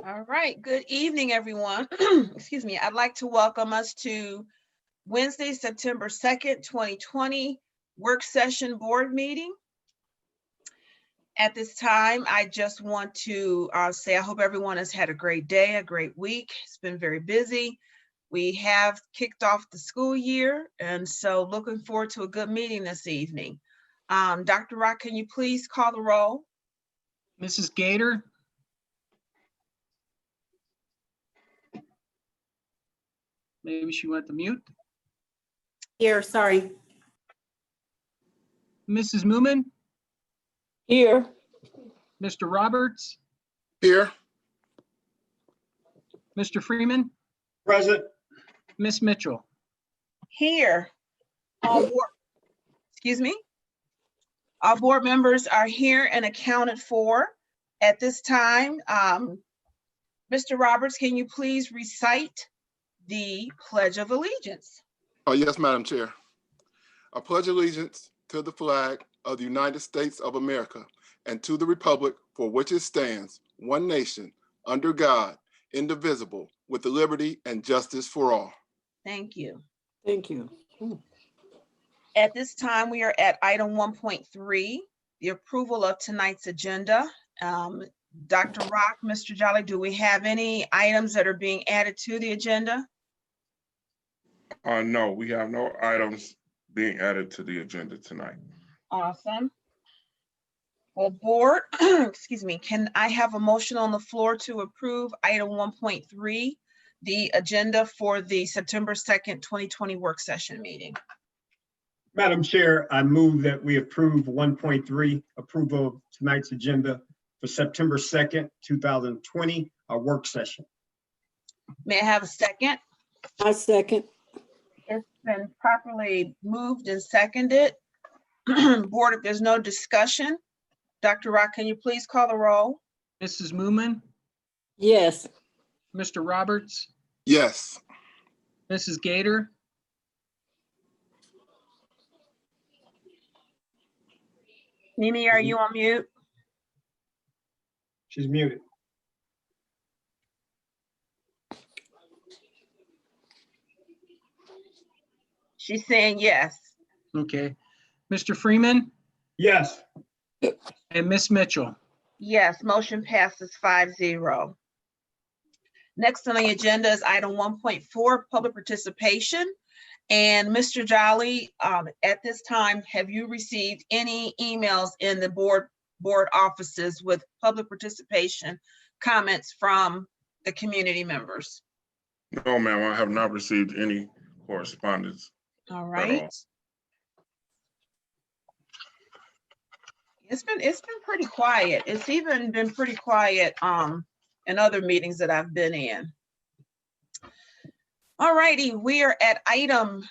All right, good evening, everyone. Excuse me. I'd like to welcome us to Wednesday, September 2nd, 2020 work session board meeting. At this time, I just want to say I hope everyone has had a great day, a great week. It's been very busy. We have kicked off the school year, and so looking forward to a good meeting this evening. Dr. Rock, can you please call the roll? Mrs. Gator? Maybe she went to mute. Here, sorry. Mrs. Moomin? Here. Mr. Roberts? Here. Mr. Freeman? Present. Miss Mitchell? Here. Excuse me. All board members are here and accounted for at this time. Mr. Roberts, can you please recite the Pledge of Allegiance? Oh, yes, Madam Chair. I pledge allegiance to the flag of the United States of America and to the republic for which it stands, one nation, under God, indivisible, with liberty and justice for all. Thank you. Thank you. At this time, we are at item 1.3, the approval of tonight's agenda. Dr. Rock, Mr. Jolly, do we have any items that are being added to the agenda? No, we have no items being added to the agenda tonight. Awesome. Well, board, excuse me, can I have a motion on the floor to approve item 1.3, the agenda for the September 2nd, 2020 work session meeting? Madam Chair, I move that we approve 1.3, approval of tonight's agenda for September 2nd, 2020, our work session. May I have a second? I second. It's been properly moved and seconded. Board, if there's no discussion, Dr. Rock, can you please call the roll? Mrs. Moomin? Yes. Mr. Roberts? Yes. Mrs. Gator? Mimi, are you on mute? She's muted. She's saying yes. Okay. Mr. Freeman Yes. and Miss Mitchell? Yes, motion passes 5-0. Next on the agenda is item 1.4, public participation. And Mr. Jolly, at this time, have you received any emails in the board offices with public participation comments from the community members? No, ma'am, I have not received any correspondence. All right. It's been pretty quiet. It's even been pretty quiet in other meetings that I've been in. All righty, we are at item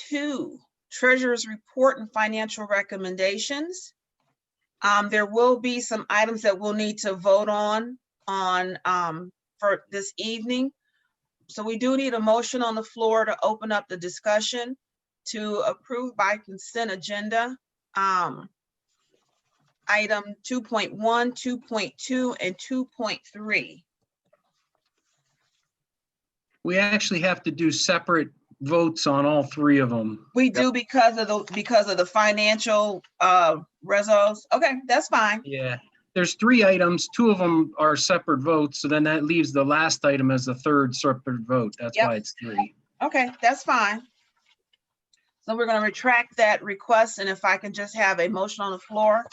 2, Treasurer's Report and Financial Recommendations. There will be some items that we'll need to vote on for this evening. So we do need a motion on the floor to open up the discussion to approve by consent agenda. Item 2.1, 2.2, and 2.3. We actually have to do separate votes on all three of them. We do because of the financial results. Okay, that's fine. Yeah, there's 3 items. 2 of them are separate votes. So then that leaves the last item as the third separate vote. That's Yep. why it's 3. Okay, that's fine. So we're going to retract that request, and if I can just have a motion on the floor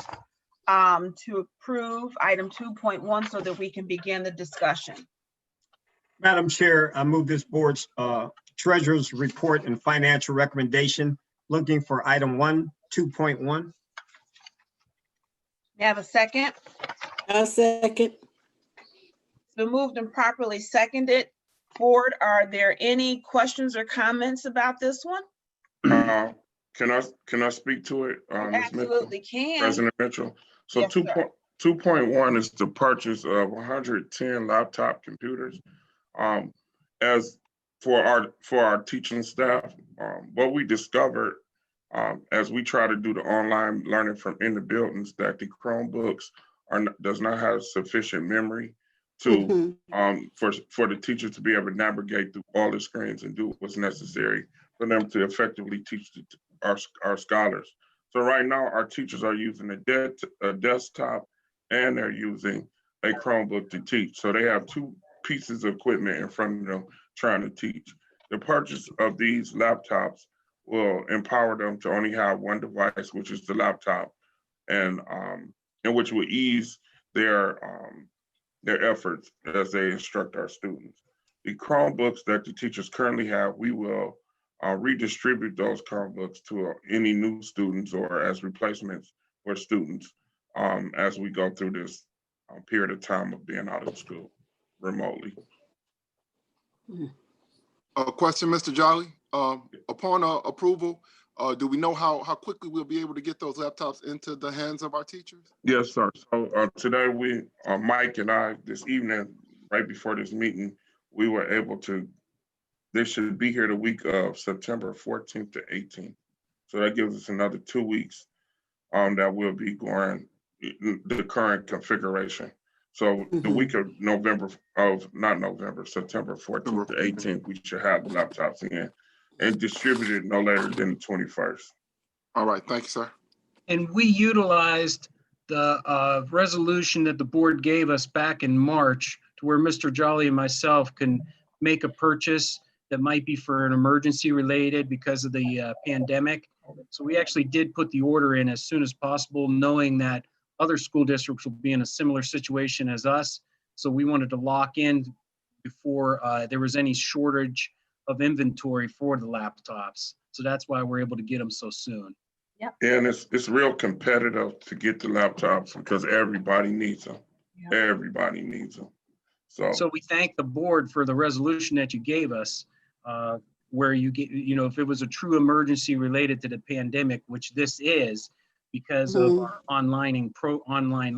to approve item 2.1 so that we can begin the discussion. Madam Chair, I move this board's treasurer's report and financial recommendation, looking for item 2.1. May I have a second? I second. It's been moved and properly seconded. Board, are there any questions or comments about this one? Can I speak to it? Ms. Mitchell? Absolutely can. President Mitchell. So Yes, sir. 2.1 is the purchase of 110 laptop computers. As for our teaching staff, what we discovered as we try to do the online learning from in the buildings, that the Chromebooks does not have sufficient memory to for the teachers to be able to navigate through all the screens and do what's necessary for them to effectively teach our scholars. So right now, our teachers are using a desktop and they're using a Chromebook to teach. So they have two pieces of equipment in front of them trying to teach. The purchase of these laptops will empower them to only have one device, which is the laptop, and which will ease their efforts as they instruct our students. The Chromebooks that the teachers currently have, we will redistribute those Chromebooks to any new students or as replacements for students as we go through this period of time of being out of school remotely. A question, Mr. Jolly. Upon approval, do we know how quickly we'll be able to get those laptops into the hands of our teachers? Yes, sir. So today Mike and I, this evening, right before this meeting, we were able to, they should be here the week of September 14th to 18th. So that gives us another 2 weeks that we'll be going the current configuration. So the week of September 14th to 18th, we should have the laptops in and distributed no later than the 21st. All right, thank you, sir. And we utilized the resolution that the board gave us back in March to where Mr. Jolly and myself can make a purchase that might be for an emergency related because of the pandemic. So we actually did put the order in as soon as possible, knowing that other school districts will be in a similar situation as us. So we wanted to lock in before there was any shortage of inventory for the laptops. So that's why we're able to get them so soon. And it's real competitive to get the laptops because everybody needs them. Yeah. Everybody needs them. So we thank the board for the resolution that you gave us, where you get, if it was a true emergency related to the pandemic, which this is because of our online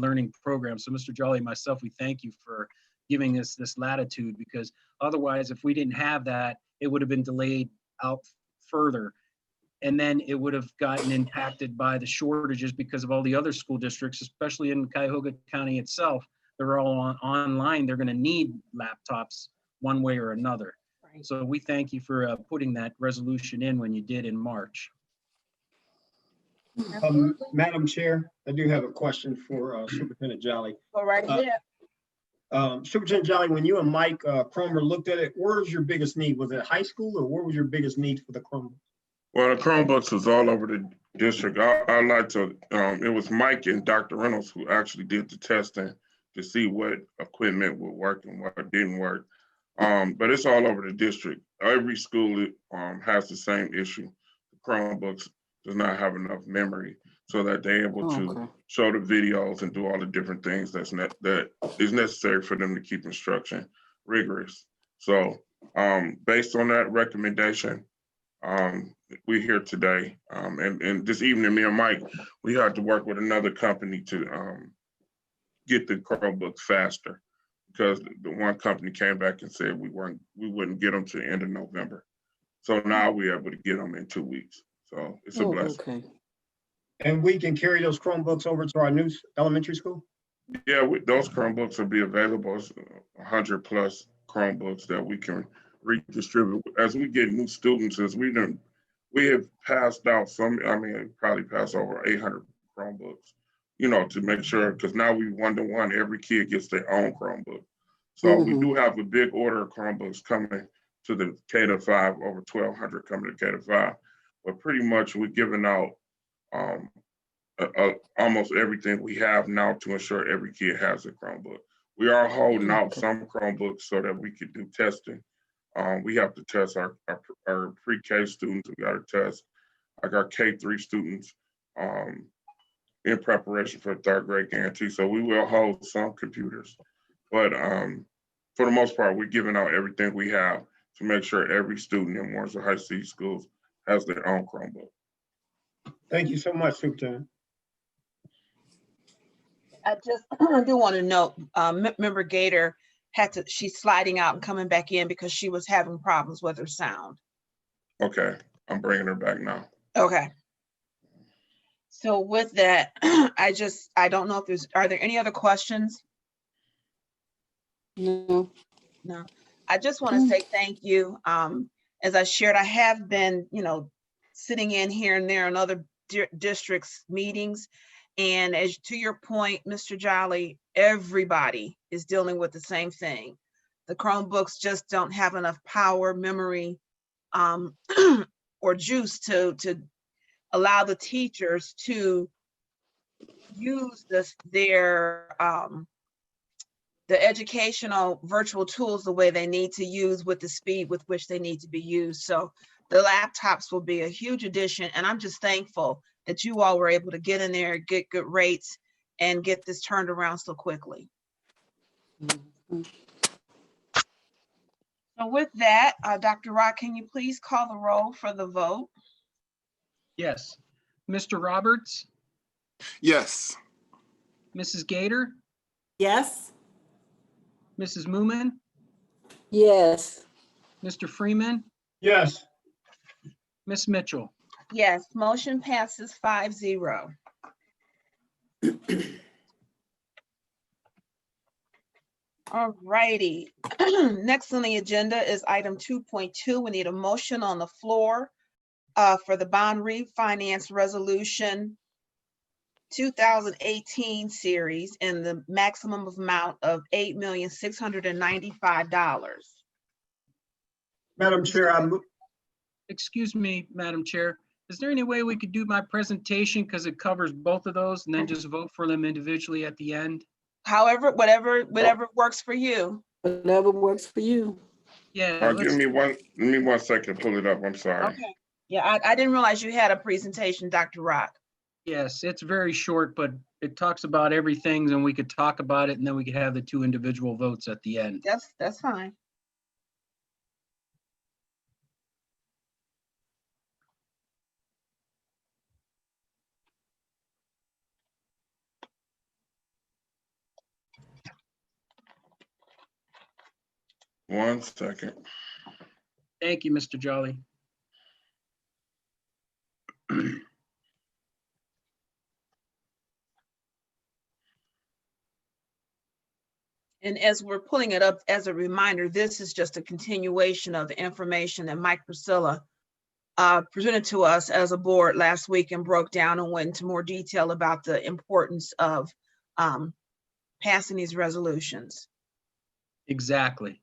learning program. So Mr. Jolly and myself, we thank you for giving us this latitude, because otherwise, if we didn't have that, it would have been delayed out further. And then it would have gotten impacted by the shortages because of all the other school districts, especially in Cuyahoga County itself. They're all online. They're going to need laptops one way or another. Right. So we thank you for putting that resolution in when you did in March. Madam Chair, I do have a question for Superintendent Jolly. Go right ahead. Superintendent Jolly, when you and Mike Cromer looked at it, where was your biggest need? Was it high school, or where was your biggest need for the Chromebook? Well, the Chromebooks was all over the district. I like to, it was Mike and Dr. Reynolds who actually did the testing to see what equipment would work and what didn't work. But it's all over the district. Every school has the same issue. The Chromebooks does not have enough memory so that they're able to show the videos and do all the different things that is necessary for them to keep instruction rigorous. So based on that recommendation, we're here today. And this evening, me and Mike, we had to work with another company to get the Chromebooks faster, because the one company came back and said we wouldn't get them to the end of November. So now we're able to get them in 2 weeks. So it's a blessing. Okay. And we can carry those Chromebooks over to our new elementary school? Yeah, those Chromebooks will be available. 100 plus Chromebooks that we can redistribute as we get new students. As we have passed out probably passed over 800 Chromebooks, to make sure, because now we 1-to-1, every kid gets their own Chromebook. So we do have a big order of Chromebooks coming to the K-5, over 1,200 coming to K-5. But pretty much we're giving out almost everything we have now to ensure every kid has a Chromebook. We are holding out some Chromebooks so that we can do testing. We have to test our pre-K students. We got to test like our K-3 students in preparation for third grade guarantee. So we will hold some computers, but for the most part, we're giving out everything we have to make sure every student in Warrensville High City Schools has their own Chromebook. Thank you so much, Superintendent. I do want to note, Member Gator she's sliding out and coming back in because she was having problems with her sound. Okay, I'm bringing her back now. Okay. So with that, I don't know if are there any other questions? No. No, I just want to say thank you. As I shared, I have been, sitting in here and there in other districts meetings. And as to your point, Mr. Jolly, everybody is dealing with the same thing. The Chromebooks just don't have enough power, memory, or juice to allow the teachers to use the educational virtual tools the way they need to use with the speed with which they need to be used. So the laptops will be a huge addition. And I'm just thankful that you all were able to get in there, get good rates, and get this turned around so quickly. So with that, Dr. Rock, can you please call the roll for the vote? Yes. Mr. Roberts, Yes. Mrs. Gator, Yes. Mrs. Moomin, Yes. Mr. Freeman, Yes. Miss Mitchell. Yes, motion passes 5-0. All righty. Next on the agenda is item 2.2. We need a motion on the floor for the bond refinance resolution 2018 series in the maximum amount of $8,695,000. Madam Chair, Excuse me, Madam Chair. Is there any way we could do my presentation because it covers both of those and then just vote for them individually at the end? However, whatever works for you. Whatever works for you. Yeah. Give me one second, pull it up, I'm sorry. Okay. Yeah, I didn't realize you had a presentation, Dr. Rock. Yes, it's very short, but it talks about everything and we could talk about it and then we could have the two individual votes at the end. That's fine. One second. Thank you, Mr. Jolly. And as we're pulling it up as a reminder, this is just a continuation of the information that Mike Priscilla presented to us as a board last week and broke down and went into more detail about the importance of passing these resolutions. Exactly.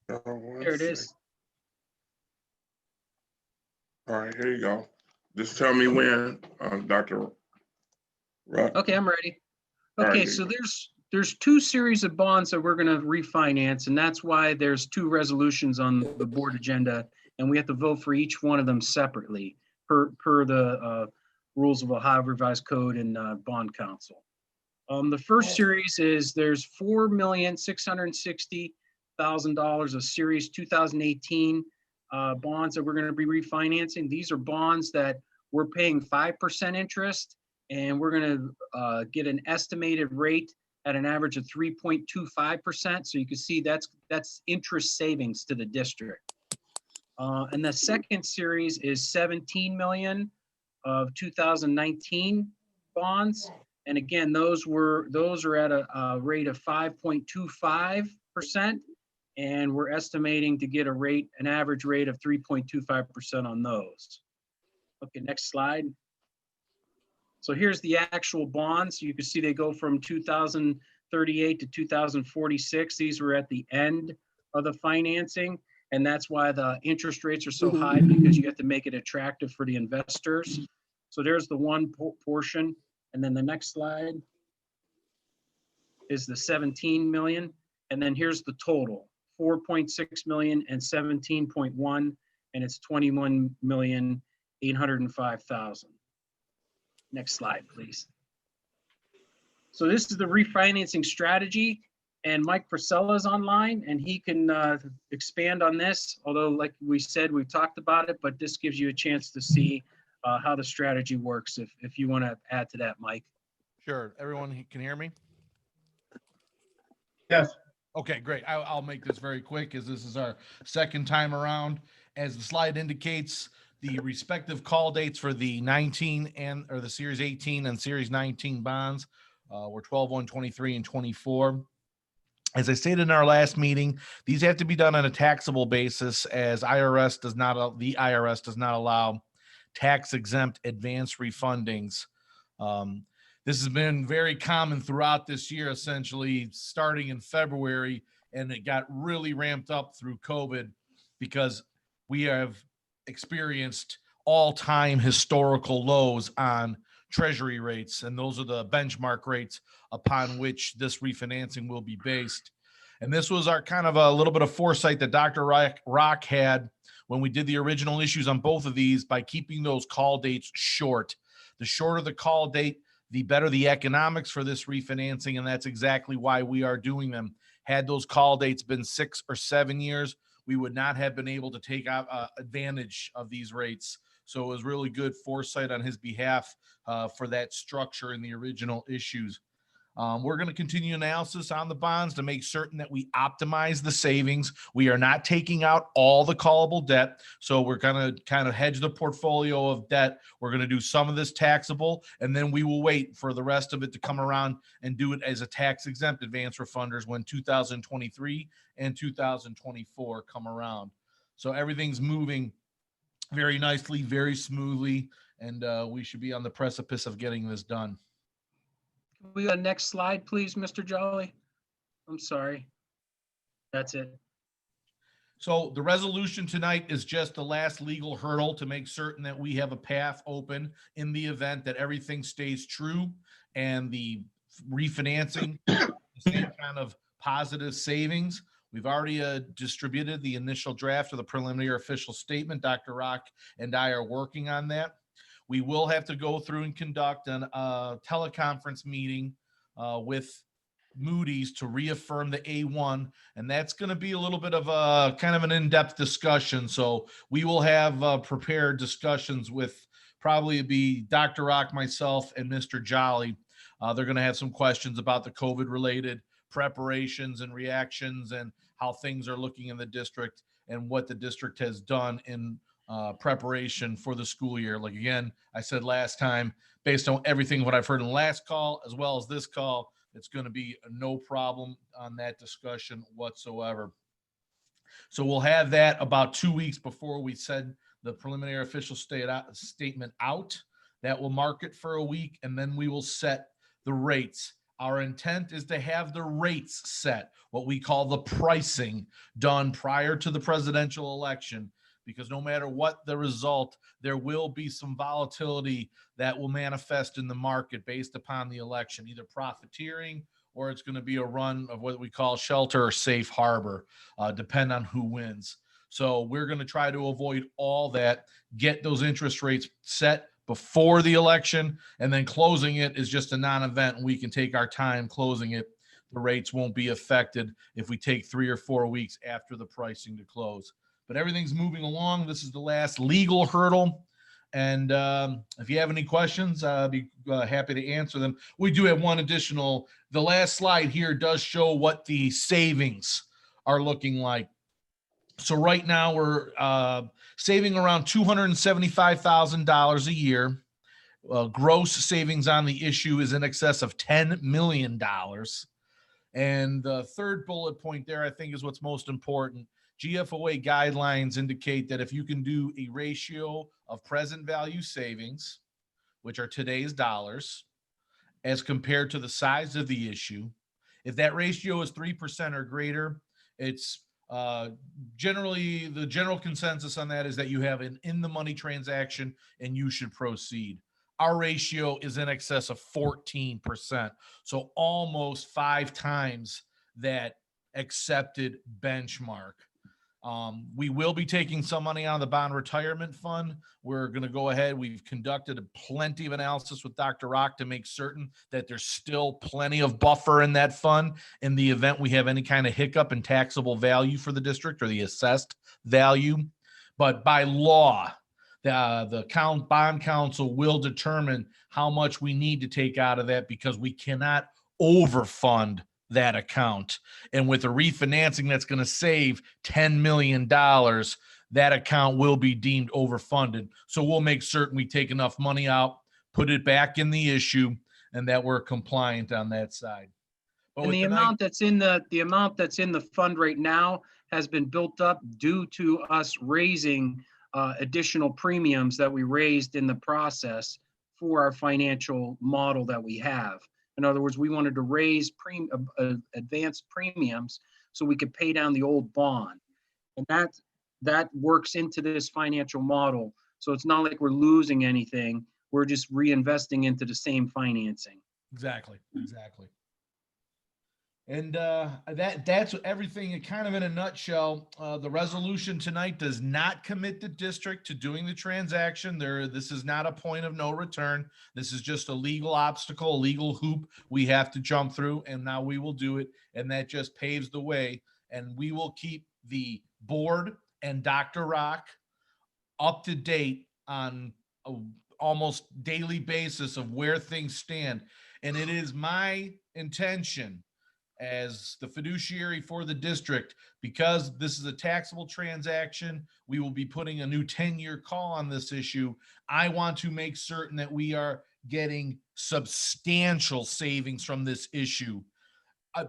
There it is. All right, here you go. Just tell me when, Dr. Rock. Okay, I'm ready. All right, Okay, here so you go. there's two series of bonds that we're going to refinance, and that's why there's two resolutions on the board agenda, and we have to vote for each one of them separately per the rules of Ohio Revised Code and Bond Council. The first series is there's $4,660,000 of Series 2018 bonds that we're going to be refinancing. These are bonds that we're paying 5% interest, and we're going to get an estimated rate at an average of 3.25%. So you can see that's interest savings to the district. And the second series is 17 million of 2019 bonds. And again, those are at a rate of 5.25%. And we're estimating to get an average rate of 3.25% on those. Okay, next slide. So here's the actual bonds. You can see they go from 2038 to 2046. These were at the end of the financing. And that's why the interest rates are so high, because you have to make it attractive for the investors. So there's the one portion. And then the next slide is the 17 million. And then here's the total, 4.6 million and 17.1, and it's 21,805,000. Next slide, please. So this is the refinancing strategy, and Mike Priscilla is online, and he can expand on this. Although, like we said, we've talked about it, but this gives you a chance to see how the strategy works if you want to add to that, Mike. Sure. Everyone can hear me? yes. Okay, great. I'll make this very quick as this is our second time around. As the slide indicates, the respective call dates for the 19 or the Series 18 and Series 19 bonds were 12/1, 23, and 24. As I stated in our last meeting, these have to be done on a taxable basis as the IRS does not allow tax exempt advance refundings. This has been very common throughout this year, essentially starting in February, and it got really ramped up through COVID because we have experienced all-time historical lows on treasury rates, and those are the benchmark rates upon which this refinancing will be based. And this was our kind of a little bit of foresight that Dr. Rock had when we did the original issues on both of these by keeping those call dates short. The shorter the call date, the better the economics for this refinancing, and that's exactly why we are doing them. Had those call dates been 6 or 7 years, we would not have been able to take advantage of these rates. So it was really good foresight on his behalf for that structure in the original issues. We're going to continue analysis on the bonds to make certain that we optimize the savings. We are not taking out all the callable debt. So we're going to kind of hedge the portfolio of debt. We're going to do some of this taxable, and then we will wait for the rest of it to come around and do it as a tax exempt advance refunders when 2023 and 2024 come around. So everything's moving very nicely, very smoothly, and we should be on the precipice of getting this done. We got next slide, please, Mr. Jolly. I'm sorry. That's it. So the resolution tonight is just the last legal hurdle to make certain that we have a path open in the event that everything stays true and the refinancing, the same kind of positive savings. We've already distributed the initial draft of the preliminary official statement. Dr. Rock and I are working on that. We will have to go through and conduct a teleconference meeting with Moody's to reaffirm the A1, and that's going to be a little bit of a kind of an in-depth discussion. So we will have prepared discussions with probably be Dr. Rock, myself, and Mr. Jolly. They're going to have some questions about the COVID-related preparations and reactions and how things are looking in the district and what the district has done in preparation for the school year. Like, again, I said last time, based on everything what I've heard in the last call as well as this call, it's going to be no problem on that discussion whatsoever. So we'll have that about 2 weeks before we send the preliminary official statement out. That will mark it for a week, and then we will set the rates. Our intent is to have the rates set, what we call the pricing, done prior to the presidential election, because no matter what the result, there will be some volatility that will manifest in the market based upon the election, either profiteering or it's going to be a run of what we call shelter or safe harbor, depend on who wins. So we're going to try to avoid all that, get those interest rates set before the election, and then closing it is just a non-event, and we can take our time closing it. The rates won't be affected if we take 3 or 4 weeks after the pricing to close. But everything's moving along. This is the last legal hurdle. And if you have any questions, I'll be happy to answer them. We do have one additional. The last slide here does show what the savings are looking like. So right now we're saving around $275,000 a year. Gross savings on the issue is in excess of $10 million. And the third bullet point there, I think, is what's most important. GFOA guidelines indicate that if you can do a ratio of present value savings, which are today's dollars, as compared to the size of the issue, if that ratio is 3% or greater, it's generally the general consensus on that is that you have an in-the-money transaction and you should proceed. Our ratio is in excess of 14%, so almost 5 times that accepted benchmark. We will be taking some money out of the bond retirement fund. We're going to go ahead. We've conducted plenty of analysis with Dr. Rock to make certain that there's still plenty of buffer in that fund in the event we have any kind of hiccup in taxable value for the district or the assessed value. But by law, the bond council will determine how much we need to take out of that because we cannot overfund that account. And with a refinancing that's going to save $10 million, that account will be deemed overfunded. So we'll make certain we take enough money out, put it back in the issue, and that we're compliant on that side. But And with the amount that's in the amount that's in the fund right now has been built up due to us raising additional premiums that we raised in the process for our financial model that we have. In other words, we wanted to raise advanced premiums so we could pay down the old bond. And that works into this financial model. So it's not like we're losing anything. We're just reinvesting into the same financing. Exactly. And that's everything kind of in a nutshell. The resolution tonight does not commit the district to doing the transaction. This is not a point of no return. This is just a legal obstacle, a legal hoop we have to jump through, and now we will do it. And that just paves the way. And we will keep the board and Dr. Rock up to date on a almost daily basis of where things stand. And it is my intention as the fiduciary for the district, because this is a taxable transaction, we will be putting a new 10-year call on this issue. I want to make certain that we are getting substantial savings from this issue.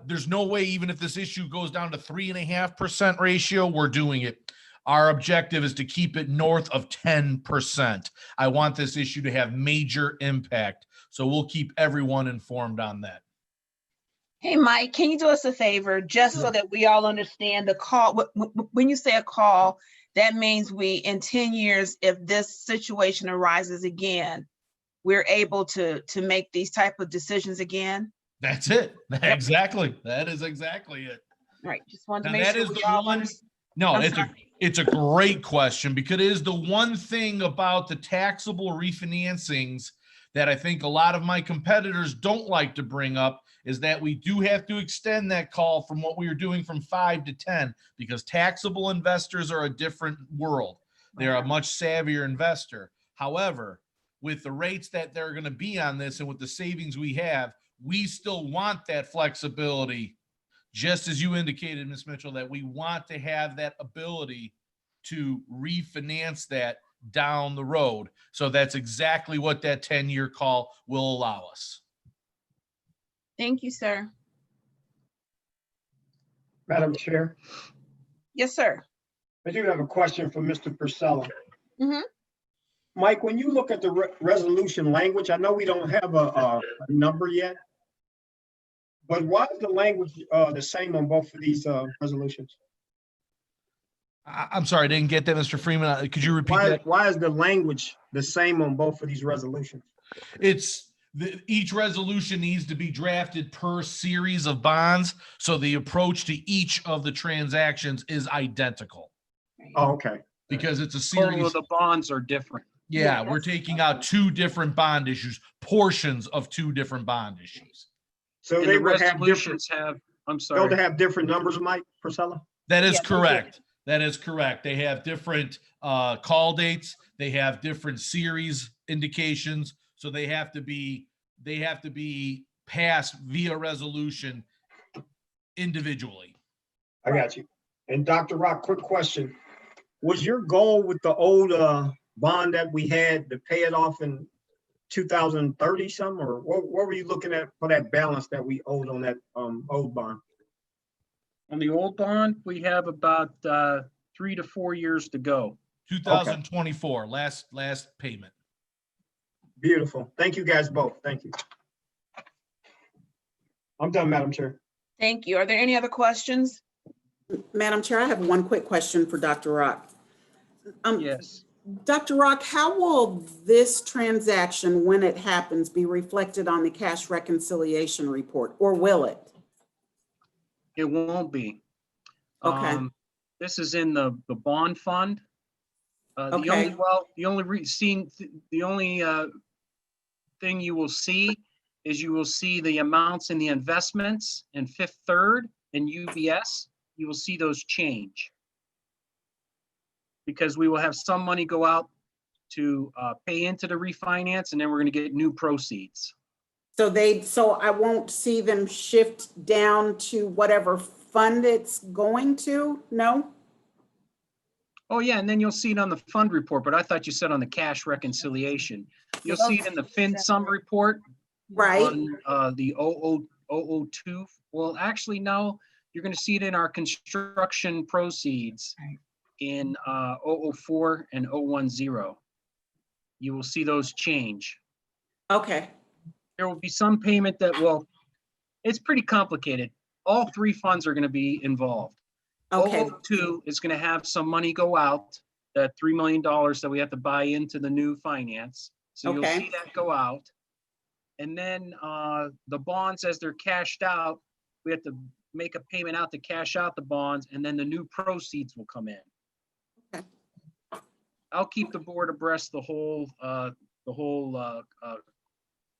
There's no way, even if this issue goes down to 3.5% ratio, we're doing it. Our objective is to keep it north of 10%. I want this issue to have major impact. So we'll keep everyone informed on that. Hey, Mike, can you do us a favor, just so that we all understand the call? When you say a call, that means in 10 years, if this situation arises again, we're able to make these type of decisions again? That's it. Exactly. That is exactly it. Right. Just wanted to Now, make that sure is we the all one. understand. No, I'm it's a great question, because it is the one thing about the taxable refinancings that I think a lot of my competitors don't like to bring up, is that we do have to extend that call from what we were doing from 5 to 10, because taxable investors are a different world. They're a much savvier investor. However, with the rates that they're going to be on this and with the savings we have, we still want that flexibility, just as you indicated, Ms. Mitchell, that we want to have that ability to refinance that down the road. So that's exactly what that 10-year call will allow us. Thank you, sir. Madam Chair, Yes, sir. I do have a question for Mr. Purcell. Mhm. Mike, when you look at the resolution language, I know we don't have a number yet, but why is the language the same on both of these resolutions? I'm sorry, I didn't get that, Mr. Freeman. Could you repeat that? Why is the language the same on both of these resolutions? Each resolution needs to be drafted per series of bonds, so the approach to each of the transactions is identical, Oh, okay. because it's a Total series. of the bonds are different. Yeah, Yeah, we're taking out two different bond issues, portions of two different bond issues. So And they the would have different, resolutions have, I'm they'll sorry. have different numbers, Mike Purcell? That is Yeah, they do. correct. That is correct. They have different call dates. They have different series indications. So they have to be passed via resolution individually. I got you. And Dr. Rock, quick question. Was your goal with the old bond that we had to pay it off in 2030 some, or what were you looking at for that balance that we owed on that old bond? On the old bond, we have about 3 to 4 years to go. 2024, last payment. Beautiful. Thank you guys both. Thank you. I'm done, Madam Chair. Thank you. Are there any other questions? Madam Chair, I have one quick question for Dr. Rock. Yes. Dr. Rock, how will this transaction, when it happens, be reflected on the cash reconciliation report, or will it? It won't be. Okay. This is in the bond fund. Okay. The only thing you will see is you will see the amounts in the investments in Fifth Third and UBS. You will see those change, because we will have some money go out to pay into the refinance, and then we're going to get new proceeds. So I won't see them shift down to whatever fund it's going to? No? Oh, yeah, and then you'll see it on the fund report, but I thought you said on the cash reconciliation. You'll see it in the FinSum report Right? on the 002. Well, actually, no, you're gonna see it in our construction proceeds in 004 and 010. You will see those change. Okay. There will be some payment that will, it's pretty complicated. All three funds are gonna be involved. Okay. 002 is gonna have some money go out, that $3 million that we have to buy into the new finance. So you'll Okay. see that go out. And then the bonds, as they're cashed out, we have to make a payment out to cash out the bonds, and then the new proceeds will come in. Okay. I'll keep the board abreast the whole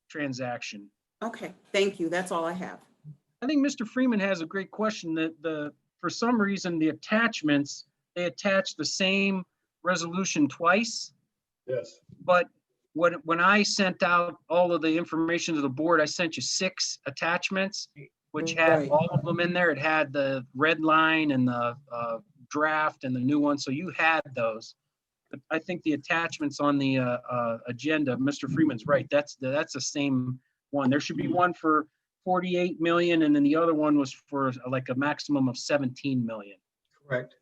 transaction. Okay. Thank you. That's all I have. I think Mr. Freeman has a great question that for some reason, the attachments, they attach the same resolution twice. Yes. But when I sent out all of the information to the board, I sent you 6 attachments, which had Right. all of them in there. It had the red line and the draft and the new one. So you had those. But I think the attachments on the agenda, Mr. Freeman's right. That's the same one. There should be one for 48 million, and then the other one was for like a maximum of 17 million. Correct.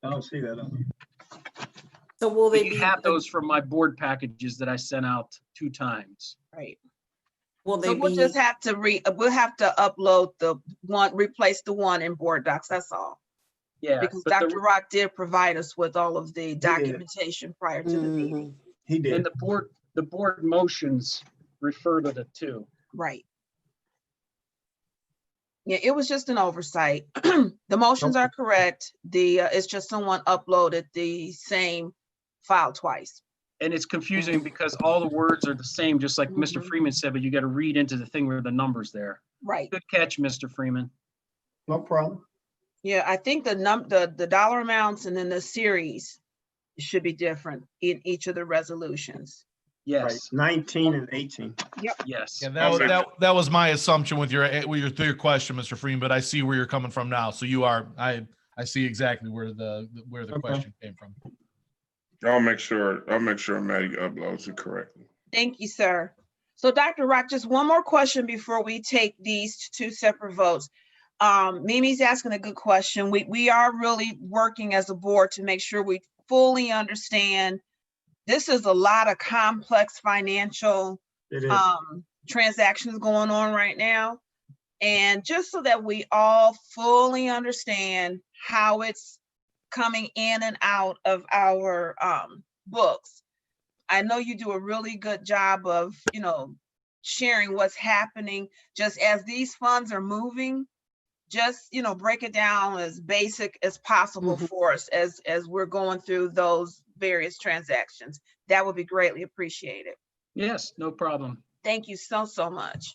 I don't see that. So will they But be? you have those from my board packages that I sent out 2 times. Right. Will they So we'll be? just have to we'll have to upload the one, replace the one in board docs, that's all. Yeah. Because but the- Dr. Rock did provide us with all of the documentation prior to the meeting. He And did. the board motions refer to the 2. Right. Yeah, it was just an oversight. The motions are correct. It's just someone uploaded the same file twice. And it's confusing because all the words are the same, just like Mr. Mhm. Freeman said, but you got to read into the thing where the number's there. Right. Good catch, Mr. Freeman. No problem. Yeah, I think the dollar amounts and then the series should be different in each of the resolutions. Right. Yes, 19 and 18. yes. Yeah, that was my assumption with your question, Mr. Freeman, but I see where you're coming from now. So you are, I see exactly where the Okay. question came from. I'll make sure Maddie uploads it correctly. Thank you, sir. So Dr. Rock, just one more question before we take these 2 separate votes. Mimi's asking a good question. We are really working as a board to make sure we fully understand. This is a lot of complex financial It is. transactions going on right now. And just so that we all fully understand how it's coming in and out of our books. I know you do a really good job of, sharing what's happening just as these funds are moving. Just, break it down as basic as possible for us as we're going through those various transactions. That would be greatly appreciated. Yes, no problem. Thank you so much.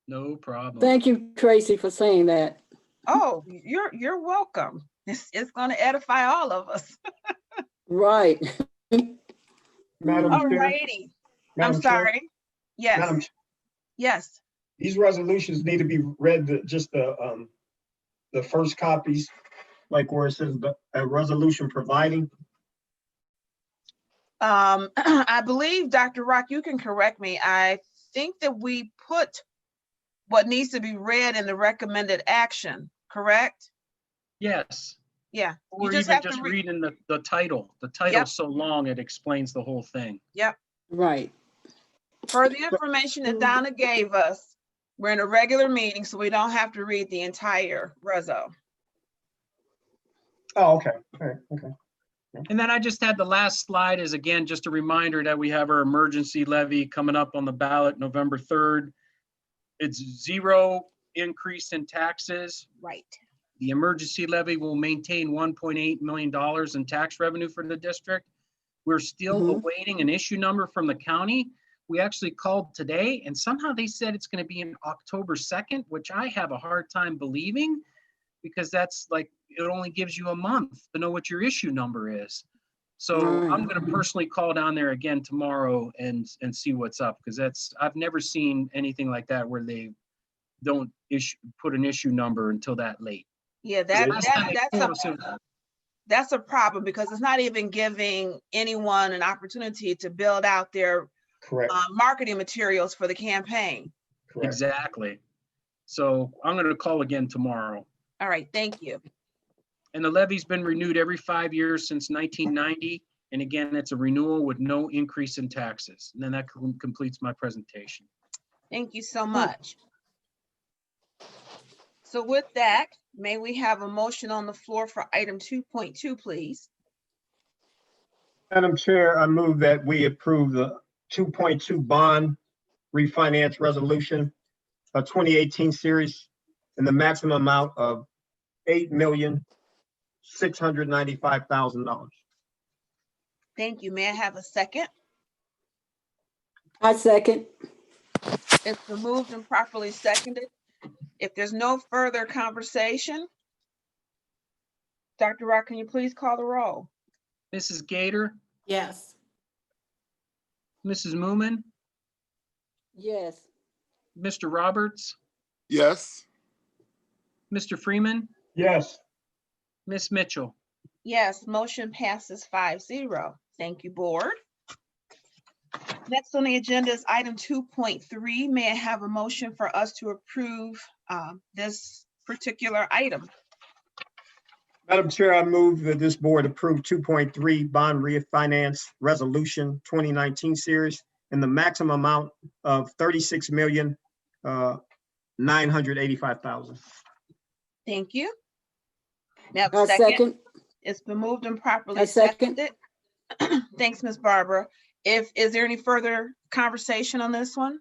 No problem. Thank you, Tracy, for saying that. Oh, you're welcome. It's going to edify all of us. Right. Madam All Chair. righty. Madam I'm Chair, sorry. Yes. Madam, Yes. these resolutions need to be read, just the first copies, like where it says a resolution providing. I believe, Dr. Rock, you can correct me. I think that we put what needs to be read in the recommended action, correct? Yes. Yeah. You Or just even have just to reading the title. The title's so long, it explains the whole thing. Yep. Right. Per the information that Donna gave us, we're in a regular meeting, so we don't have to read the entire reso. Oh, okay. All right. Okay. And then I just had the last slide is, again, just a reminder that we have our emergency levy coming up on the ballot November 3rd. It's 0 increase in taxes. Right. The emergency levy will maintain $1.8 million in tax revenue for the district. We're still awaiting an issue number from the county. We actually called today and somehow they said it's going to be in October 2nd, which I have a hard time believing because that's like, it only gives you a month to know what your issue number is. So I'm Right. gonna personally call down there again tomorrow and see what's up, because I've never seen anything like that where they don't put an issue number until that late. Yeah, that's a problem, because it's not even giving anyone an opportunity to build out their Correct, marketing materials for the campaign. correct. Exactly. So I'm gonna call again tomorrow. All right, thank you. And the levy's been renewed every 5 years since 1990. And again, it's a renewal with no increase in taxes. And then that completes my presentation. Thank you so much. So with that, may we have a motion on the floor for item 2.2, please? Madam Chair, I move that we approve the 2.2 bond refinance resolution, a 2018 series, in the maximum amount of $8,695,000. Thank you. May I have a second? I second. It's been moved and properly seconded. If there's no further conversation, Dr. Rock, can you please call the roll? Mrs. Gator, Yes. Mrs. Moomin, Yes. Mr. Roberts, Yes. Mr. Freeman, Yes. Miss Mitchell. Yes, motion passes 5-0. Thank you, board. Next on the agenda is item 2.3. May I have a motion for us to approve this particular item? Madam Chair, I move that this board approve 2.3 bond refinance resolution 2019 series in the maximum amount of $36,985,000. Thank you. Now, I second, second. it's been moved and properly I second. seconded. Thanks, Ms. Barbara. Is there any further conversation on this one?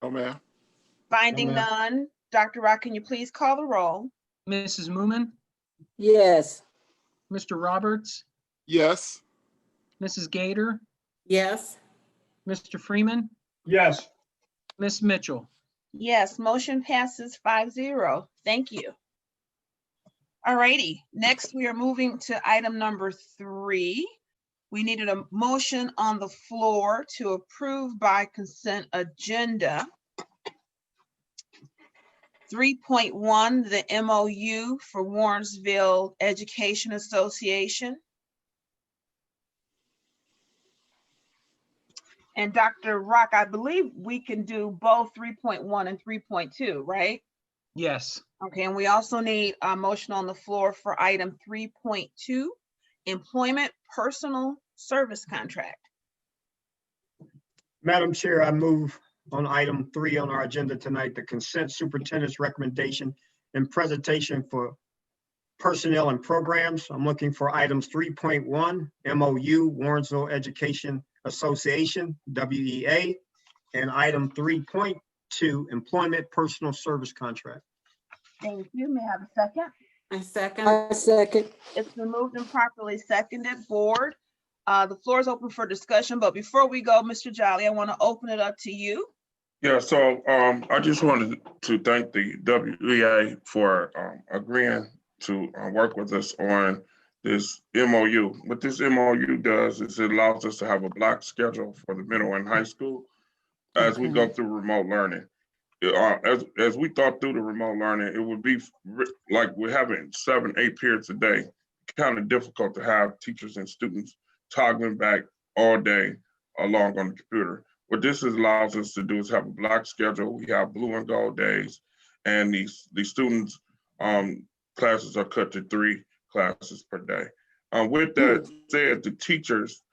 No, ma'am. Finding No, ma'am. none. Dr. Rock, can you please call the roll? Mrs. Moomin, Yes. Mr. Roberts, Yes. Mrs. Gator, Yes. Mr. Freeman, Yes. Miss Mitchell. Yes, motion passes 5-0. Thank you. All righty, next we are moving to item number 3. We needed a motion on the floor to approve by consent agenda 3.1, the MOU for Warrensville Education Association. And Dr. Rock, I believe we can do both 3.1 and 3.2, right? Yes. Okay, and we also need a motion on the floor for item 3.2, employment personal service contract. Madam Chair, I move on item 3 on our agenda tonight, the consent superintendent's recommendation and presentation for personnel and programs. I'm looking for items 3.1, MOU, Warrensville Education Association, WEA, and item 3.2, employment personal service contract. Thank you. May I have a second? I second. I second. It's been moved and properly seconded. Board, the floor is open for discussion, but before we go, Mr. Jolly, I want to open it up to you. Yeah, so I just wanted to thank the WEA for agreeing to work with us on this MOU. What this MOU does is it allows us to have a block schedule for the middle and high school as we go through remote learning. As we thought through the remote learning, it would be like we're having 7-8 periods a day, kind of difficult to have teachers and students toggling back all day along on the computer. What this allows us to do is have a block schedule. We have blue and gold days, and these students' classes are cut to 3 classes per day. With that said, the teachers,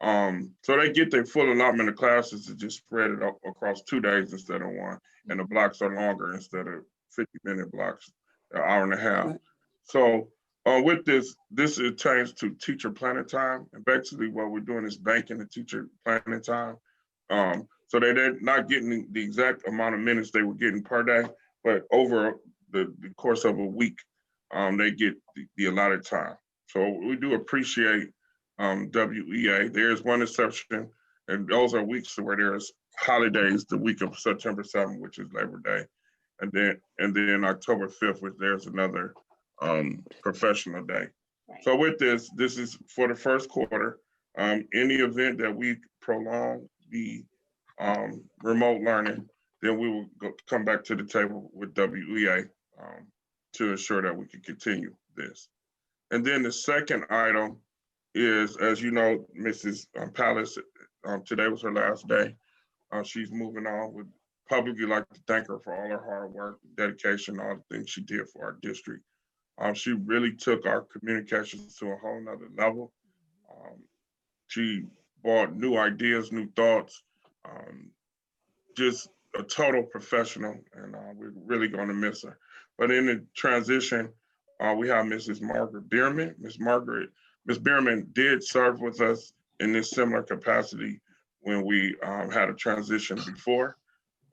so they get their full allotment of classes to just spread it up across 2 days instead of 1, and the blocks are longer instead of 50-minute blocks, an hour and a half. Right. So with this is changed to teacher planning time, and basically what we're doing is banking the teacher planning time. So they're not getting the exact amount of minutes they were getting per day, but over the course of a week, they get the allotted time. So we do appreciate WEA. There's one exception, and those are weeks where there's holidays, the week of September 7th, which is Labor Day, and then October 5th, which there's another professional day. Right. So with this is for the first quarter. Any event that we prolong the remote learning, then we will come back to the table with WEA to ensure that we can continue this. And then the second item is, as you know, Mrs. Palace, today was her last day. She's moving on. Would publicly like to thank her for all her hard work, dedication, all the things she did for our district. She really took our communications to a whole nother level. She brought new ideas, new thoughts, just a total professional, and we're really going to miss her. But in the transition, we have Mrs. Margaret Bierman. Ms. Bierman did serve with us in this similar capacity when we had a transition before.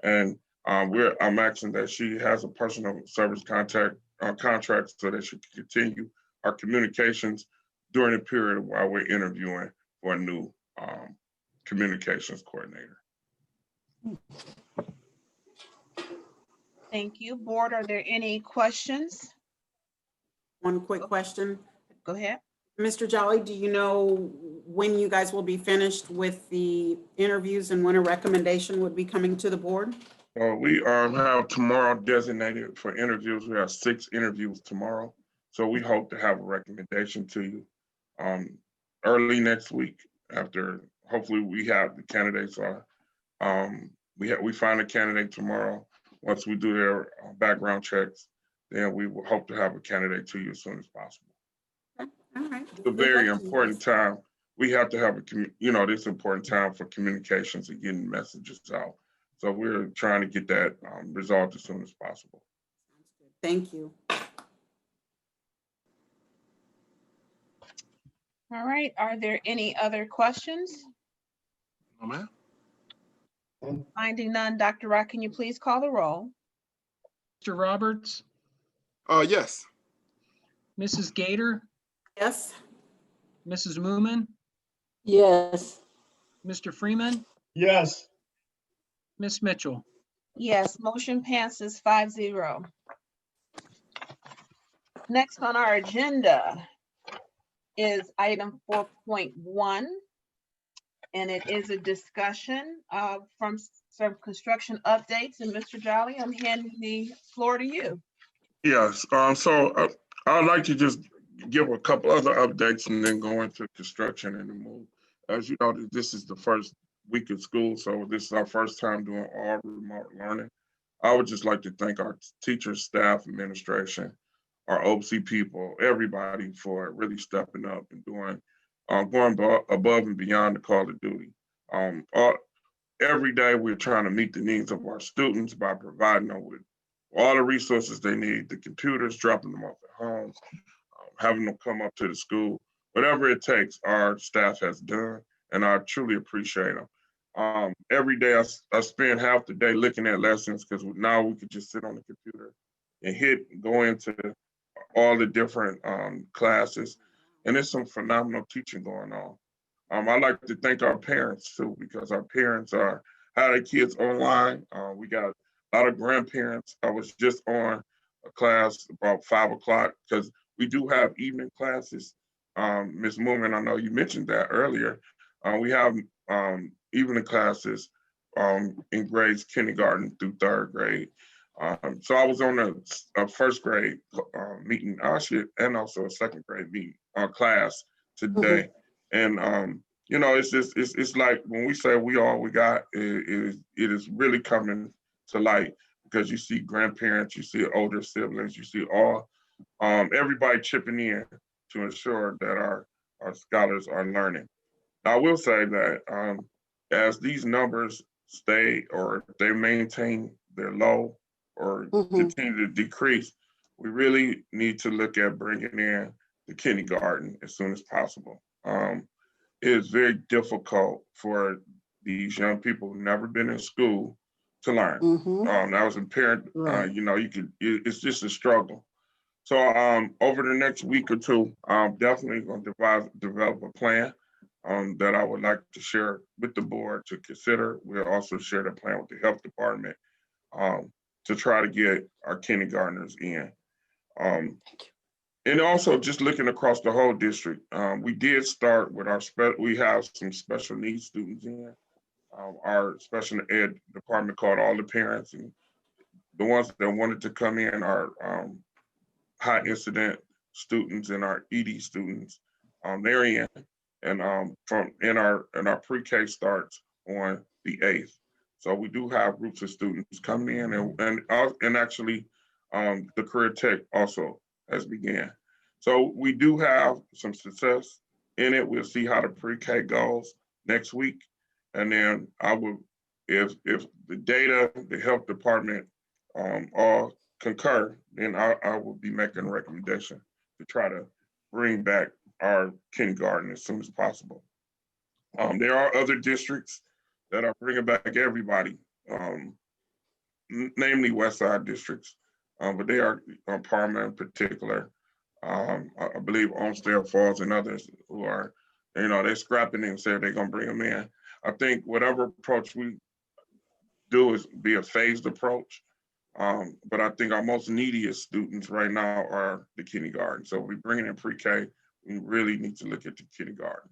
And I'm asking that she has a personal service contract so that she can continue our communications during the period while we're interviewing for a new communications coordinator. Thank you. Board, are there any questions? One quick question. Go ahead. Mr. Jolly, do you know when you guys will be finished with the interviews and when a recommendation would be coming to the board? We have tomorrow designated for interviews. We have 6 interviews tomorrow. So we hope to have a recommendation to you early next week after, hopefully we have the candidates. We find a candidate tomorrow. Once we do their background checks, then we will hope to have a candidate to you as soon as possible. All right. It's a very important time. We have to have this important time for communications and getting messages out. So we're trying to get that resolved as soon as possible. Thank you. All right. Are there any other questions? No, ma'am. Finding none, Dr. Rock, can you please call the roll? Mr. Roberts, Yes. Mrs. Gator, Yes. Mrs. Moomin, Yes. Mr. Freeman, Yes. Ms. Mitchell. Yes, motion passes 5-0. Next on our agenda is item 4.1, and it is a discussion from some construction updates. And Mr. Jolly, I'm handing the floor to you. Yes. So I'd like to just give a couple other updates and then go into construction and the move. As you know, this is the first week of school, so this is our first time doing all remote learning. I would just like to thank our teachers, staff, administration, our OC people, everybody for really stepping up and doing, going above and beyond the call of duty. Every day we're trying to meet the needs of our students by providing them with all the resources they need, the computers, dropping them off at home, having them come up to the school, whatever it takes, our staff has done, and I truly appreciate them. Every day I spend half the day looking at lessons because now we could just sit on the computer and go into all the different classes, and there's some phenomenal teaching going on. I'd like to thank our parents too, because our parents have their kids online. We got a lot of grandparents. I was just on a class about 5 o'clock because we do have evening classes. Ms. Moomin, I know you mentioned that earlier. We have evening classes in grades kindergarten through 3rd grade. So I was on a 1st grade meeting, and also a 2nd grade meeting class today. And it's like when we say we all we got, it is really coming to light because you see grandparents, you see older siblings, you see everybody chipping in to ensure that our scholars are learning. I will say that as these numbers stay or they maintain their low or continue to decrease, we really need to look at bringing in the kindergarten as soon as possible. It is very difficult for these young people who've never been in school to learn. I was a parent, it's just a struggle. So over the next week or two, I'm definitely going to develop a plan that I would like to share with the board to consider. We'll also share the plan with the health department to try to get our kindergartners in. And also just looking across the whole district, we did start with we have some special needs students in. Our special ed department called all the parents, and the ones that wanted to come in are high incident students and our ED students. They're in, and our pre-K starts on the 8th. So we do have groups of students coming in, and actually the career tech also has began. So we do have some success in it. We'll see how the pre-K goes next week. And then I will, if the data, the health department all concur, then I will be making a recommendation to try to bring back our kindergarten as soon as possible. There are other districts that are bringing back everybody, namely West Side districts, but they are Parma in particular. I believe Olmsted Falls and others who are, they're scrapping and say they're gonna bring them in. I think whatever approach we do is be a phased approach. But I think our most neediest students right now are the kindergarten. So if we bring in pre-K, we really need to look at the kindergarten.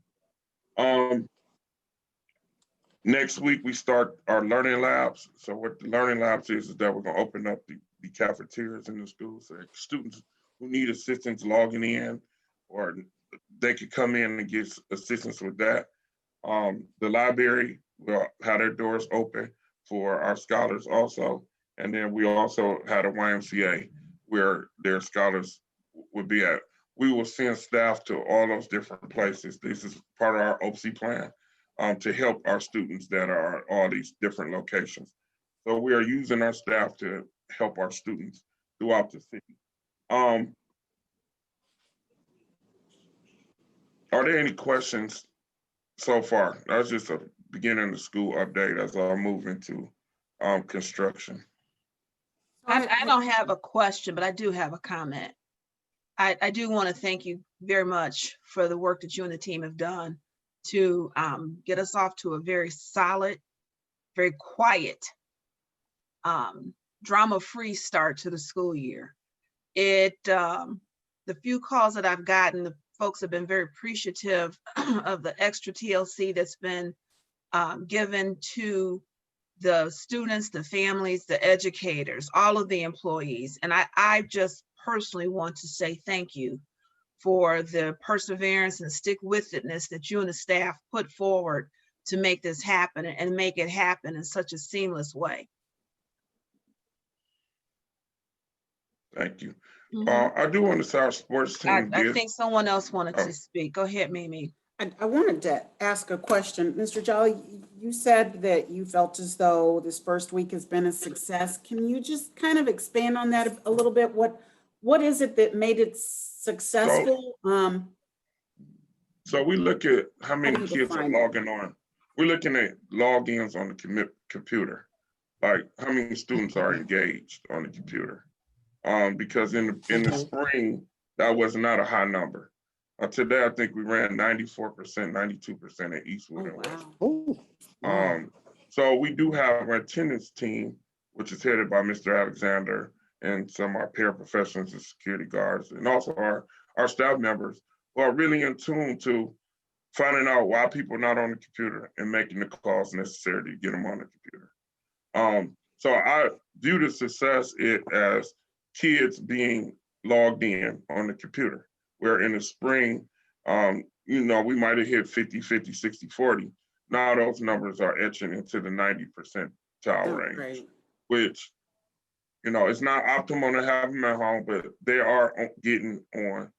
Next week, we start our learning labs. So what the learning labs is that we're gonna open up the cafeterias in the schools. So students who need assistance logging in, or they could come in and get assistance with that. The library will have their doors open for our scholars also. And then we also had a YMCA where their scholars would be at. We will send staff to all those different places. This is part of our OPC plan to help our students that are at all these different locations. So we are using our staff to help our students throughout the city. Are there any questions so far? That's just a beginning of the school update as I move into construction. I don't have a question, but I do have a comment. I do want to thank you very much for the work that you and the team have done to get us off to a very solid, very quiet, drama-free start to the school year. The few calls that I've gotten, the folks have been very appreciative of the extra TLC that's been given to the students, the families, the educators, all of the employees. And I just personally want to say thank you for the perseverance and stick-with-itness that you and the staff put forward to make this happen and make it happen in such a seamless way. Thank you. I do want to say our sports team I think someone else wanted to speak. Go ahead, Mimi. I wanted to ask a question. Mr. Jolly, you said that you felt as though this first week has been a success. Can you just kind of expand on that a little bit? What is it that made it successful? So we look at how many kids are logging on. We're looking at logins on the computer, like how many students are engaged on the computer. Because in the spring, that was not a high number. Today, I think we ran 94%, 92% at Eastwood and Westwood. So we do have our attendance team, which is headed by Mr. Alexander and some of our paraprofessionals and security guards, and also our staff members who are really in tune to finding out why people are not on the computer and making the calls necessary to get them on the computer. So I view the success as kids being logged in on the computer, where in the spring, we might have hit 50, 50, 60, 40. Now those numbers are etching into the 90 percentile range, which, it's not optimal to have them at home, but they are getting on,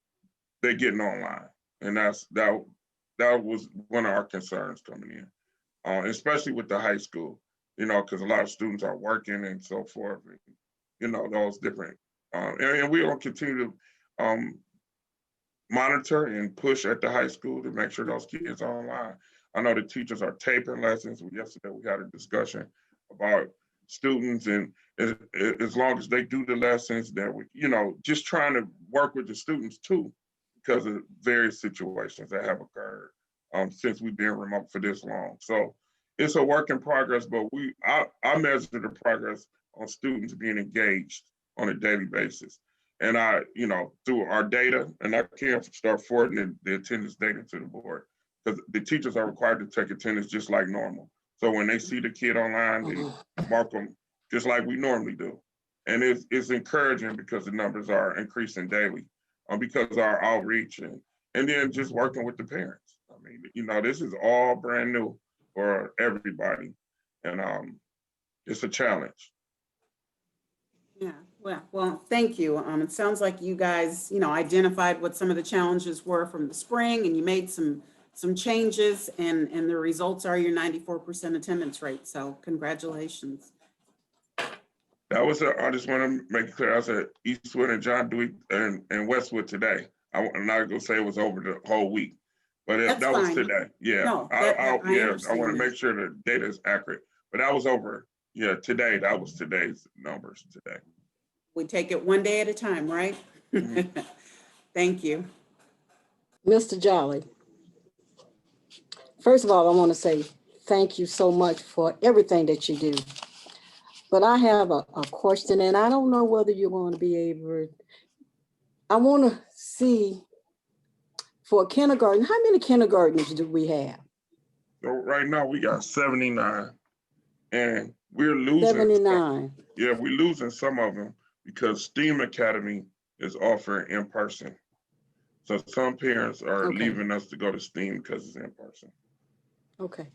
they're getting online. And that was one of our concerns coming in, especially with the high school, because a lot of students are working and so forth, and, those different, and we will continue to monitor and push at the high school to make sure those kids are online. I know the teachers are taping lessons. Yesterday we had a discussion about students, and as long as they do the lessons, that we, just trying to work with the students too, because of various situations that have occurred since we've been remote for this long. So it's a work in progress, but I measure the progress on students being engaged on a daily basis. And through our data, and I can't start forwarding the attendance data to the board because the teachers are required to take attendance just like normal. So when they see the kid online, they mark them just like we normally do. And it's encouraging because the numbers are increasing daily because of our outreach and then just working with the parents. I mean, this is all brand new for everybody. And it's a challenge. Yeah, well, thank you. It sounds like you guys, identified what some of the challenges were from the spring, and you made some changes, and the results are your 94% attendance rate. So congratulations. That was I just want to make it clear. I said Eastwood and John Dewey and Westwood today. I'm not gonna say it was over the whole week, but that was today. Yeah, No, I understand want to that. make sure the data is accurate. But that was over. Yeah, today. That was today's numbers today. We take it one day at a time, right? Mm-hmm. Thank you. Mr. Jolly, first of all, I want to say thank you so much for everything that you do. But I have a question, and I don't know whether you're going to be able. I want to see for a kindergarten, how many kindergartens do we have? So right now we got 79, and we're losing 79. Yeah, we're losing some of them because STEAM Academy is offering in person. So some parents are leaving us to go to STEAM because it's in person. Okay.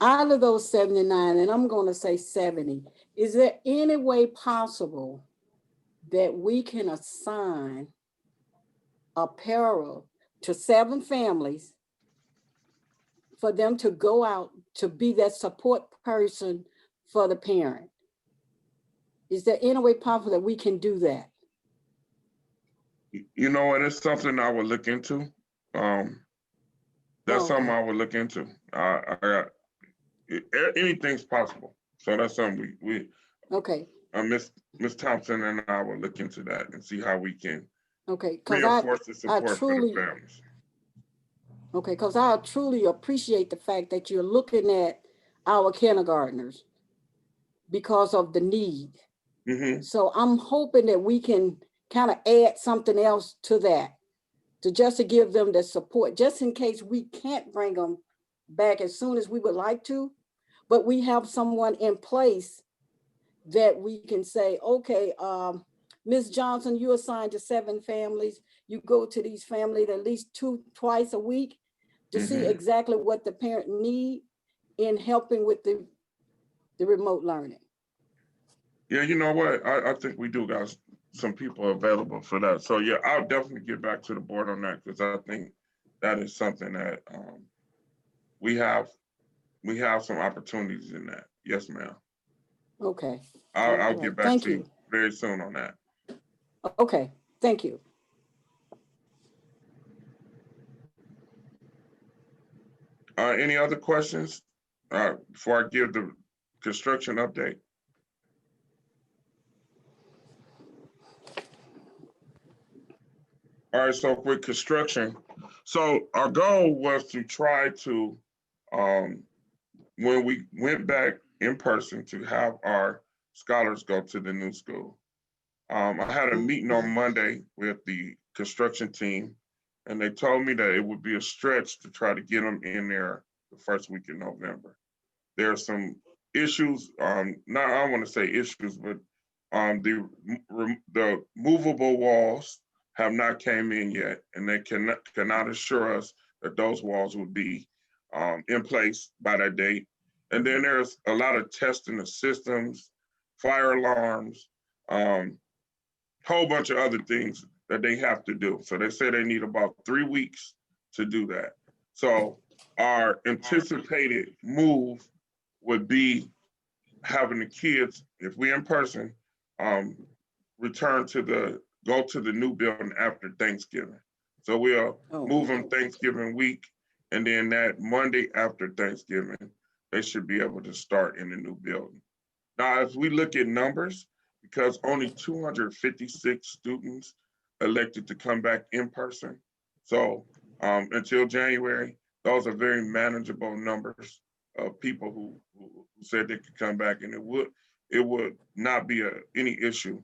Out of those 79, and I'm going to say 70, is there any way possible that we can assign a para to 7 families for them to go out to be that support person for the parent? Is there any way possible that we can do that? You know what? It's something I would look into. That's something I would look into. Anything's possible. So that's something we Miss Thompson and I will look into that and see how we can reinforce the support for the families. Okay, because I truly appreciate the fact that you're looking at our kindergartners because of the need. Mm-hmm. So I'm hoping that we can kind of add something else to that, to give them the support, just in case we can't bring them back as soon as we would like to, but we have someone in place that we can say, okay, Ms. Johnson, you assigned to 7 families. You go to these families at least twice a week to see exactly what the parent need in helping with the remote learning. Yeah, you know what? I think we do got some people available for that. So yeah, I'll definitely get back to the board on that because I think that is something that we have some opportunities in that. Yes, ma'am. Okay. I'll get back to you very soon on that. Okay, thank you. Any other questions before I give the construction update? All right, so with construction, so our goal was to try to, when we went back in person, to have our scholars go to the new school. I had a meeting on Monday with the construction team, and they told me that it would be a stretch to try to get them in there the first week in November. There are some issues, I don't want to say issues, but the movable walls have not came in yet, and they cannot assure us that those walls will be in place by that date. And then there's a lot of testing of systems, fire alarms, whole bunch of other things that they have to do. So they say they need about 3 weeks to do that. So our anticipated move would be having the kids, if we're in person, go to the new building after Thanksgiving. So we'll move them Thanksgiving week, and then that Monday after Thanksgiving, they should be able to start in the new building. Now, as we look at numbers, because only 256 students elected to come back in person, so until January, those are very manageable numbers of people who said they could come back, and it would not be any issue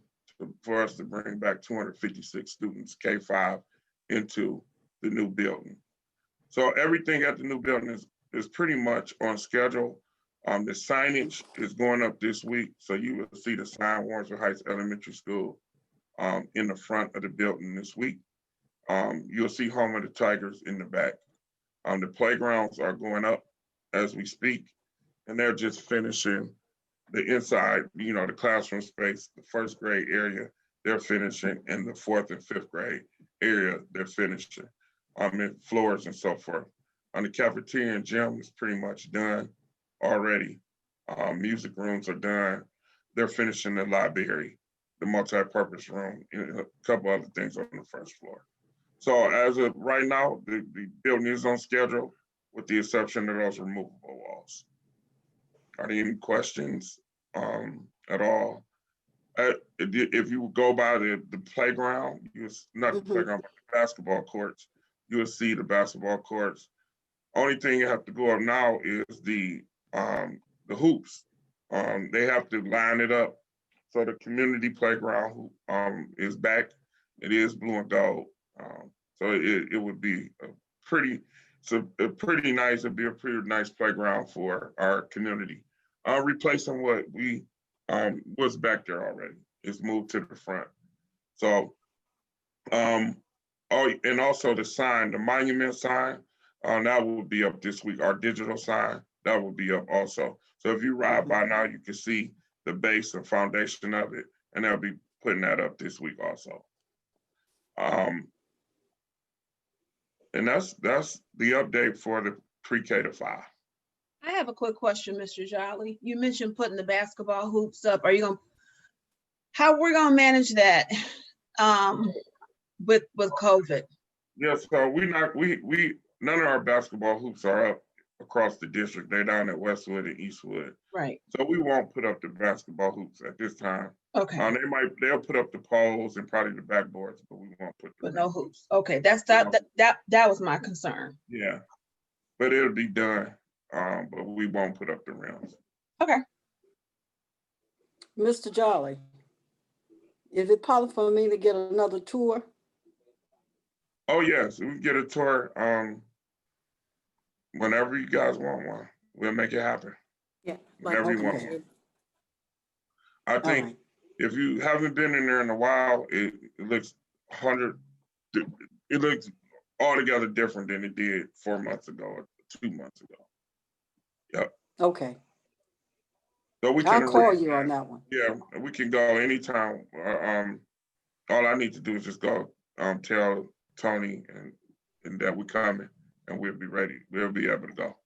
for us to bring back 256 students, K-5, into the new building. So everything at the new building is pretty much on schedule. The signage is going up this week, so you will see the sign Warrensville Heights Elementary School in the front of the building this week. You'll see Home of the Tigers in the back. The playgrounds are going up as we speak, and they're just finishing the inside, you know, the classroom space, the first grade area, they're finishing, and the 4th and 5th grade area, they're finishing. In floors and so forth. The cafeteria and gym is pretty much done already. Music rooms are done. They're finishing the library, the multi-purpose room, and a couple other things on the first floor. So as of right now, the building is on schedule with the exception of those removable walls. Are there any questions at all? If you go by the playground, not the playground, but the basketball courts, you will see the basketball courts. Only thing you have to go up now is the hoops. They have to line it up. So the community playground is back. It is blue and gold. So it would be it'd be a pretty nice playground for our community. Replacing what we was back there already. It's moved to the front. So and also the sign, the monument sign, that will be up this week. Our digital sign, that will be up also. So if you ride by now, you can see the base and foundation of it, and they'll be putting that up this week also. And that's the update for the pre-K to 5. I have a quick question, Mr. Jolly. You mentioned putting the basketball hoops up. How we're gonna manage that with COVID? Yes, so none of our basketball hoops are up across the district. They're down at Westwood and Eastwood. Right. So we won't put up the basketball hoops at this time. Okay. They'll put up the poles and probably the backboards, but we won't put But no hoops. Okay, that was my concern. Yeah, but it'll be done. But we won't put up the rims. Okay. Mr. Jolly, is it possible for me to get another tour? Oh yes, we can get a tour. Whenever you guys want one, we'll make it happen. Yeah. Whenever you want one. I think right. if you haven't been in there in a while, it looks it looks altogether different than it did 4 months ago or 2 months ago. Yep. Okay. So we I'll can call you on that one. Yeah, we can go anytime. All I need to do is just go tell Tony and that we're coming, and we'll be ready. We'll be able to go.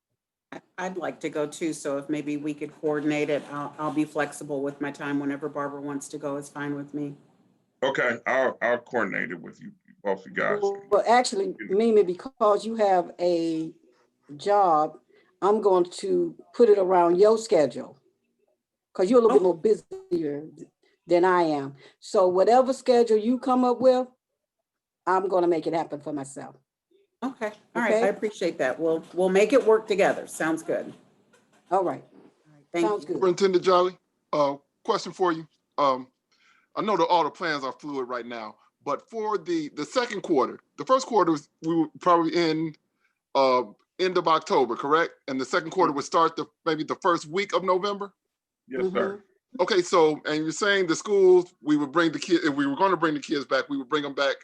I'd like to go too, so if maybe we could coordinate it, I'll be flexible with my time. Whenever Barbara wants to go is fine with me. Okay, I'll coordinate it with you, both you guys. Well, actually, Mimi, because you have a job, I'm going to put it around your schedule because you're a little bit more busier than I am. So whatever schedule you come up with, I'm going to make it happen for myself. Okay, all right, I appreciate that. We'll make it work together. Sounds good. All right. Thank Sounds you. good. Superintendent Jolly, question for you. I know that all the plans are fluid right now, but for the second quarter, the first quarter we were probably in end of October, correct? And the second quarter would start maybe the first week of November? Yes, sir. Okay, so, and you're saying the schools, we would bring the kids, if we were going to bring the kids back, we would bring them back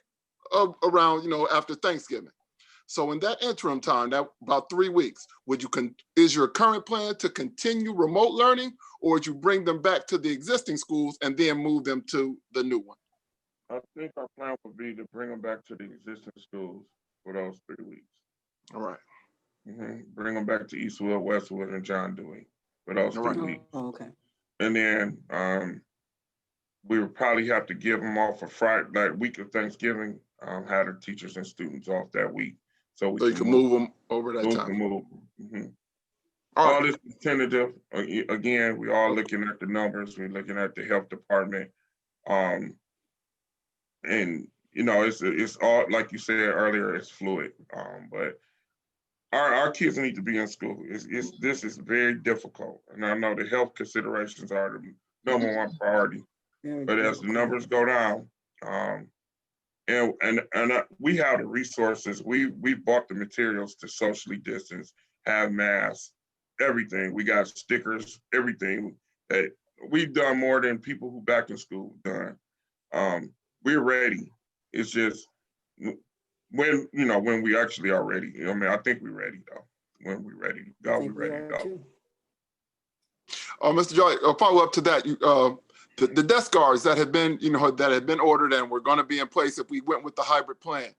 around, after Thanksgiving. So in that interim time, that about 3 weeks, is your current plan to continue remote learning, or would you bring them back to the existing schools and then move them to the new one? I think our plan would be to bring them back to the existing schools for those 3 weeks. All right. Bring them back to Eastwood, Westwood, and John Dewey for those 3 weeks. Oh, okay. And then we would probably have to give them off a Friday, like week of Thanksgiving, have the teachers and students off that week. So you can move them over that time. All this is tentative. Again, we're all looking at the numbers. We're looking at the health department. And it's all, like you said earlier, it's fluid. But our kids need to be in school. This is very difficult. And I know the health considerations are the number one priority. Very But good. as the numbers go down, and we have the resources. We bought the materials to socially distance, have masks, everything. We got stickers, everything. That we've done more than people who back in school done. We're ready. It's just when we actually are ready. I mean, I think we're ready though. When we're ready to I go, think we're we ready to are go. too. Mr. Joy, a follow up to that, the desk guards that have been, ordered and were going to be in place if we went with the hybrid plan.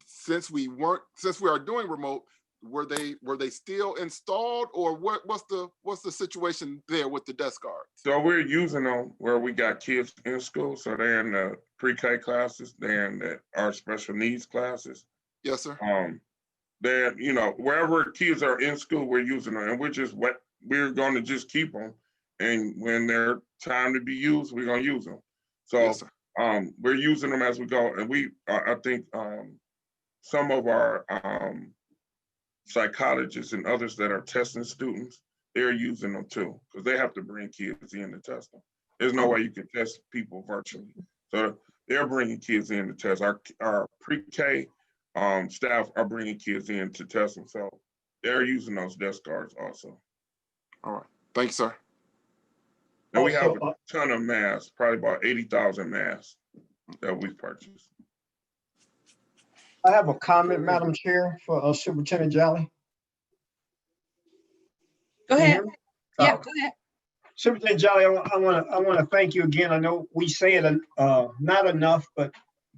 Since we are doing remote, were they still installed, or what's the situation there with the desk guards? So we're using them where we got kids in school. So they're in the pre-K classes, they're in our special needs classes. Yes, sir. They're, wherever kids are in school, we're using them, and we're going to just keep them. And when they're time to be used, we're going to use them. So Yes, sir. we're using them as we go. And I think some of our psychologists and others that are testing students, they're using them too, because they have to bring kids in to test them. There's no way you can test people virtually. So they're bringing kids in to test. Our pre-K staff are bringing kids in to test them. So they're using those desk guards also. All right. Thank you, sir. And we have a ton of masks, probably about 80,000 masks that we've purchased. I have a comment, Madam Chair, for Superintendent Jolly. Go Can you ahead. hear me? Yeah, go ahead. Superintendent Jolly, I want to thank you again. I know we say it not enough, but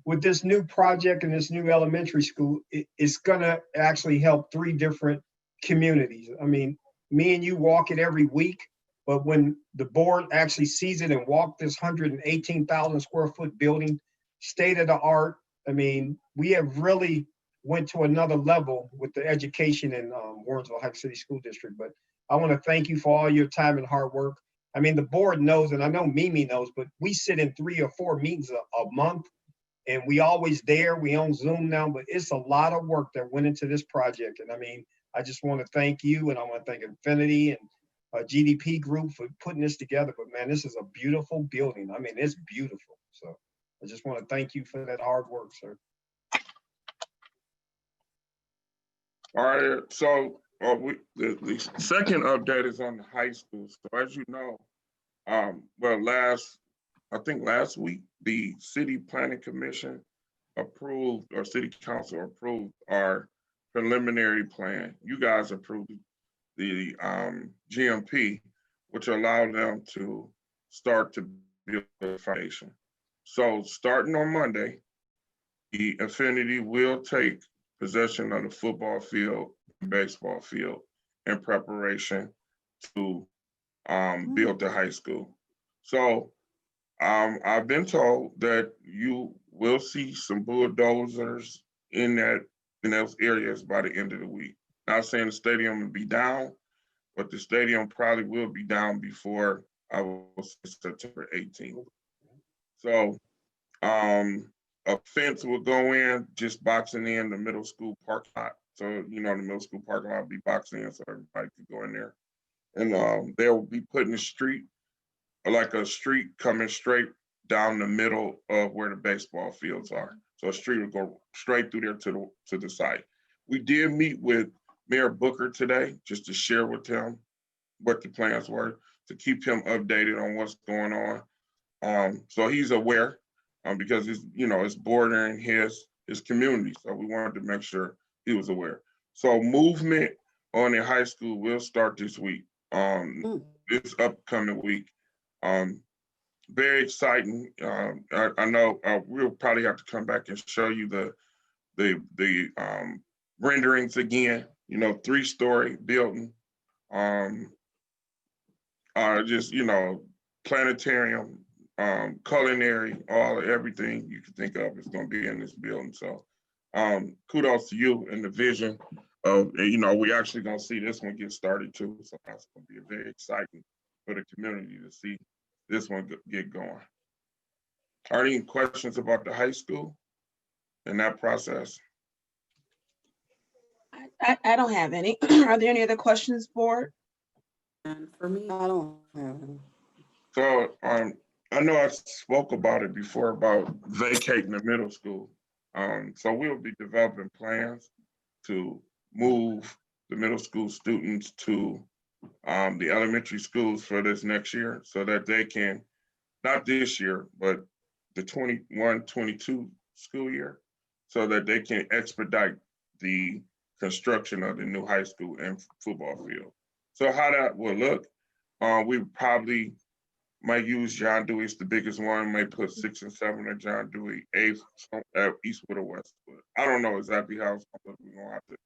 with this new project and this new elementary school, it's going to actually help 3 different communities. I mean, me and you walk it every week, but when the board actually sees it and walk this 118,000 square foot building, state of the art, I mean, we have really went to another level with the education in Warrensville Heights City School District. But I want to thank you for all your time and hard work. I mean, the board knows, and I know Mimi knows, but we sit in 3 or 4 meetings a month, and we always there. We on Zoom now, but it's a lot of work that went into this project. And I mean, I just want to thank you, and I want to thank Infinity and GDP Group for putting this together. But man, this is a beautiful building. I mean, it's beautiful. So I just want to thank you for that hard work, sir. All right, so the second update is on the high school. So as you know, I think last week, the City Planning Commission approved, or City Council approved our preliminary plan. You guys approved the GMP, which allowed them to start to build the foundation. So starting on Monday, the Infinity will take possession of the football field and baseball field in preparation to build the high school. So I've been told that you will see some bulldozers in those areas by the end of the week. Not saying the stadium will be down, but the stadium probably will be down before I will say September 18th. So a fence will go in, just boxing in the middle school parking lot. So, the middle school parking lot will be boxed in so everybody could go in there. And they'll be putting a street coming straight down the middle of where the baseball fields are. So a street will go straight through there to the site. We did meet with Mayor Booker today just to share with him what the plans were, to keep him updated on what's going on. So he's aware because it's bordering his community. So we wanted to make sure he was aware. So movement on the high school will start this week, this upcoming week. Very exciting. I know we'll probably have to come back and show you the renderings again. 3-story building. Just planetarium, culinary, everything you can think of is going to be in this building. So kudos to you and the vision of, we actually going to see this one get started too. So that's going to be very exciting for the community to see this one get going. Are there any questions about the high school and that process? I don't have any. Are there any other questions, board? And for me, I don't have any. So I know I spoke about it before about vacating the middle school. So we'll be developing plans to move the middle school students to the elementary schools for this next year so that they can, not this year, but the 21-22 school year, so that they can expedite the construction of the new high school and football field. So how that will look, we probably might use John Dewey's the biggest one, might put 6 and 7 at John Dewey, 8 at Eastwood or Westwood. I don't know exactly how it's going to look. We're going to have to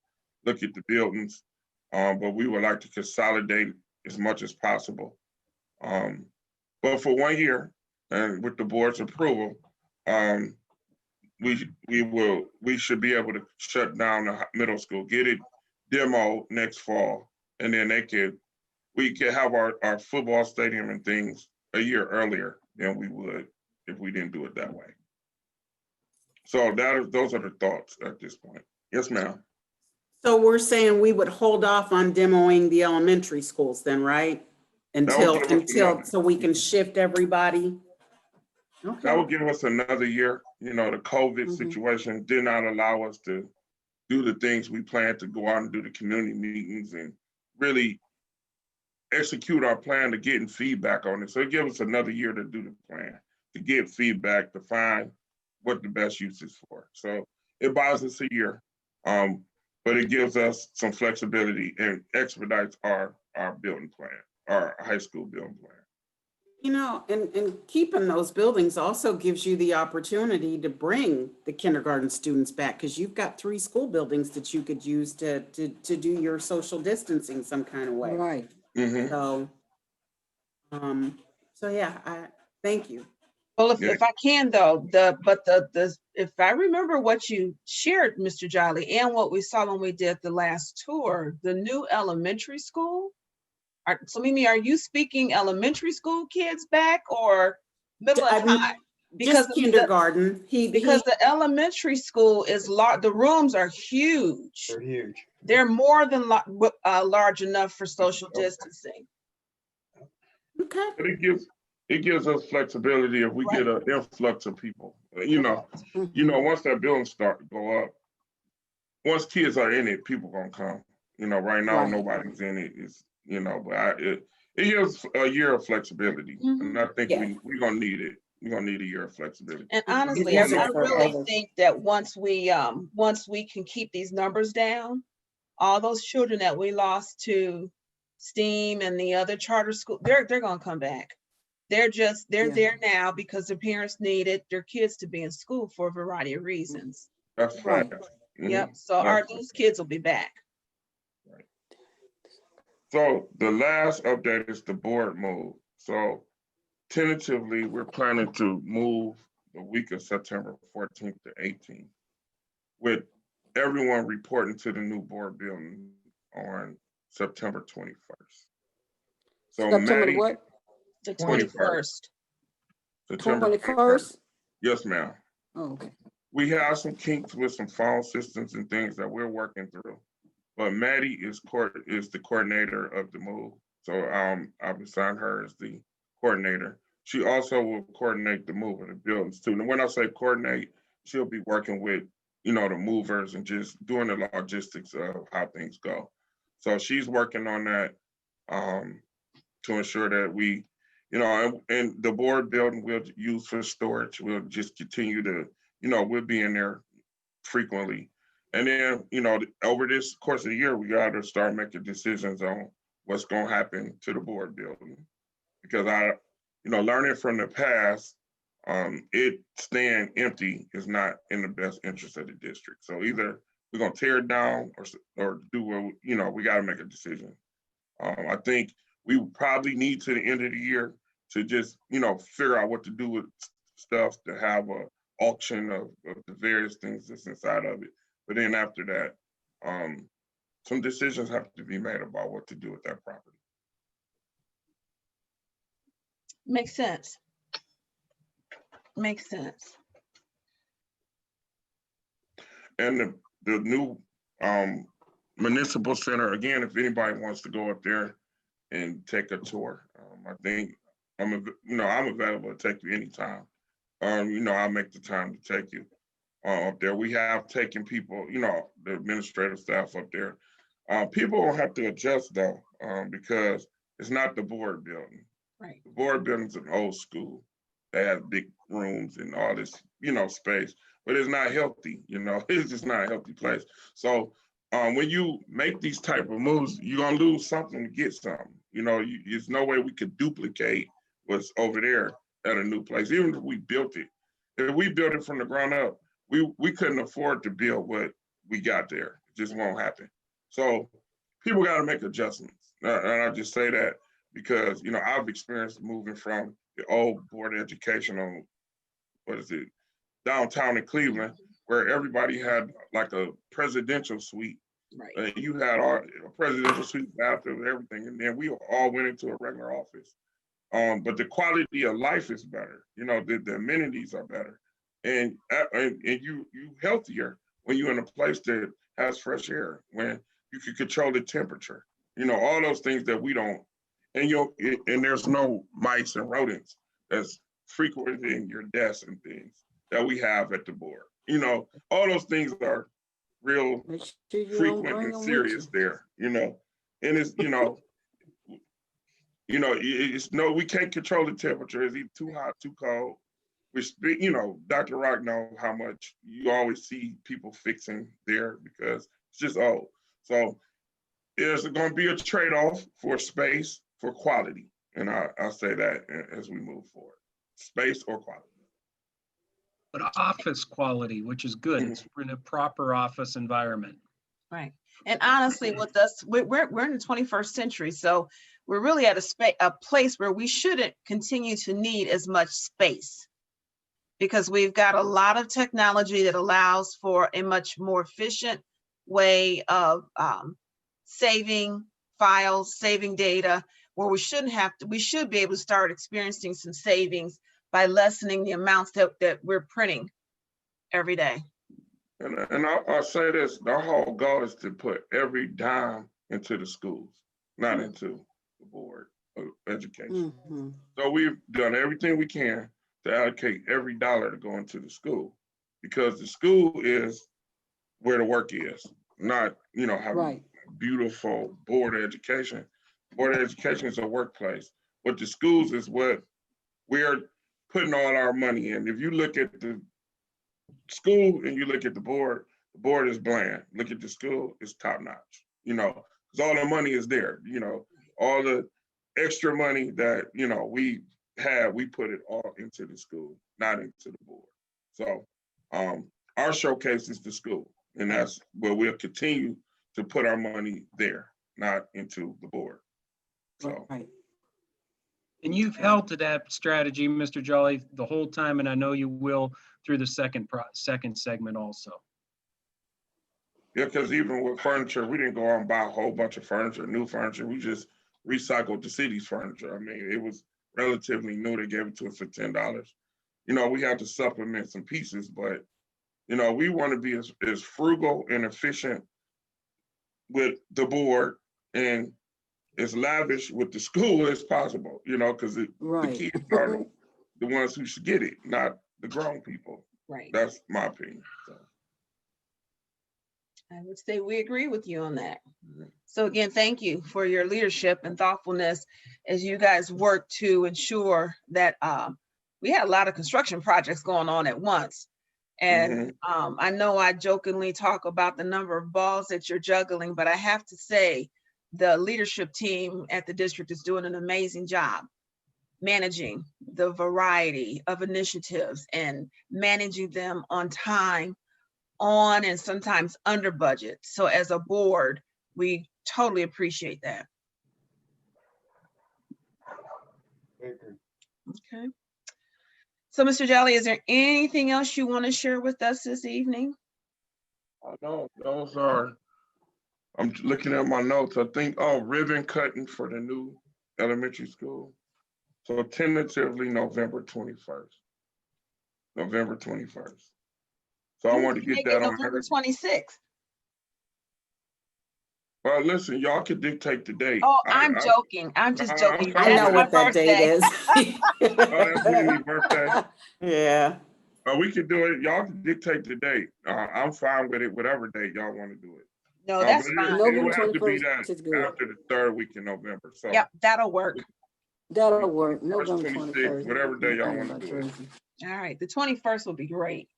look at the buildings, but we would like to consolidate as much as possible. But for 1 year, and with the board's approval, we should be able to shut down the middle school, get it demoed next fall, and then we could have our football stadium and things a year earlier than we would if we didn't do it that way. So those are the thoughts at this point. Yes, ma'am. So we're saying we would hold off on demoing the elementary schools then, right? Until, so we can shift everybody? Okay. That would give us another year. You know, the COVID situation did not allow us to do the things we planned to go out and do the community meetings and really execute our plan to getting feedback on it. So it gives us another year to do the plan, to get feedback, to find what the best use is for. So it buys us a year, but it gives us some flexibility and expedites our building plan, our high school building plan. You know, and keeping those buildings also gives you the opportunity to bring the kindergarten students back, because you've got 3 school buildings that you could use to do your social distancing some kind of way. Right. So, so yeah, thank you. Well, if I can though, if I remember what you shared, Mr. Jolly, and what we saw when we did the last tour, the new elementary school. So Mimi, are you speaking elementary school kids back or middle and high? Because just kindergarten. Because the elementary school is the rooms are huge. They're huge. They're more than large enough for social distancing. Okay. But it gives us flexibility if we get an influx of people. You know, once that building start to go up, once kids are in it, people gonna come. You know, right now nobody's in it. It's, you know, but it gives a year of flexibility, and I think we're gonna need it. We're gonna need a year of flexibility. And honestly, I really think that once we can keep these numbers down, all those children that we lost to STEAM and the other charter school, they're gonna come back. They're there now because their parents needed their kids to be in school for a variety of reasons. That's right. Yep. So those kids will be back. Right. So the last update is the board move. So tentatively, we're planning to move the week of September 14th to 18th, with everyone reporting to the new board building on September 21st. So September what? The 21st. September 21st? Yes, ma'am. Oh, okay. We have some kinks with some phone systems and things that we're working through, but Maddie is the coordinator of the move. So I've assigned her as the coordinator. She also will coordinate the move of the buildings too. And when I say coordinate, she'll be working with, the movers and just doing the logistics of how things go. So she's working on that to ensure that we, and the board building we'll use for storage. We'll just continue to, we'll be in there frequently. And then, over this course of the year, we got to start making decisions on what's going to happen to the board building. Because learning from the past, it staying empty is not in the best interest of the district. So either we're going to tear it down or do what, we got to make a decision. I think we probably need to the end of the year to just, figure out what to do with stuff, to have a auction of the various things that's inside of it. But then after that, some decisions have to be made about what to do with that property. Makes sense. Makes sense. And the new municipal center, again, if anybody wants to go up there and take a tour, I think I'm available to take you anytime. I'll make the time to take you up there. We have taken people, the administrative staff up there. People will have to adjust though, because it's not the board building. Right. The board building's an old school. They have big rooms and all this, space, but it's not healthy, it's just not a healthy place. So when you make these type of moves, you're gonna lose something to get something. There's no way we could duplicate what's over there at a new place, even if we built it. If we built it from the ground up, we couldn't afford to build what we got there. It just won't happen. So people got to make adjustments. And I just say that because, I've experienced moving from the old Board of Education on, downtown in Cleveland, where everybody had like a presidential suite. Right. You had a presidential suite bathroom and everything, and then we all went into a regular office. But the quality of life is better. The amenities are better, and you healthier when you're in a place that has fresh air, when you can control the temperature. All those things that we don't, and there's no mice and rodents that's frequenting your desk and things that we have at the board. All those things are real Make sure you don't frequent bring and them with serious you. there. And it's we can't control the temperature. It's either too hot, too cold. Dr. Rock knows how much you always see people fixing there because it's just old. So there's going to be a trade-off for space, for quality. And I'll say that as we move forward, space or quality. But office quality, which is good. It's in a proper office environment. Right. And honestly, with us, we're in the 21st century. So we're really at a place where we shouldn't continue to need as much space, because we've got a lot of technology that allows for a much more efficient way of saving files, saving data, where we should be able to start experiencing some savings by lessening the amounts that we're printing every day. And I'll say this, our whole goal is to put every dime into the schools, not into the Board of Education. Mhm. So we've done everything we can to allocate every dollar to go into the school, because the school is where the work is, not, having Right. beautiful Board of Education. Board of Education is a workplace, but the schools is what we're putting all our money in. If you look at the school and you look at the board is bland. Look at the school, it's top notch, because all the money is there, all the extra money that, we put it all into the school, not into the board. So our showcase is the school, and that's where we'll continue to put our money there, not into the board. So. Right. And you've held to that strategy, Mr. Jolly, the whole time, and I know you will through the second segment also. Yeah, because even with furniture, we didn't go out and buy a whole bunch of furniture, new furniture. We just recycled the city's furniture. I mean, it was relatively new. They gave it to us for $10. We had to supplement some pieces, but, we want to be as frugal and efficient with the board and as lavish with the school as possible, because the kids are the ones who should get it, not the grown people. Right. That's my opinion. So. I would say we agree with you on that. So again, thank you for your leadership and thoughtfulness as you guys work to ensure that we had a lot of construction projects going on at once. And I know I jokingly talk about the number of balls that you're juggling, but I have to say the leadership team at the district is doing an amazing job managing the variety of initiatives and managing them on time, on and sometimes under budget. So as a board, we totally appreciate that. Okay. So Mr. Jolly, is there anything else you want to share with us this evening? No, those are, I'm looking at my notes. I think, ribbon cutting for the new elementary school. So tentatively November 21st. November 21st. So I want to get that on November 26th. Well, listen, y'all can dictate the date. Oh, I'm joking. I'm just joking. I know That's my what that date birthday. is. Oh, that's Mimi's birthday. Yeah. We can do it. Y'all can dictate the date. I'm fine with it, whatever date y'all want to do it. No, But that's it fine. will have to be that 21st is good. after the 3rd week in November. So Yep, that'll work. That'll work. March November 26th, 21st. whatever day y'all want to do it. All right, the 21st will be great.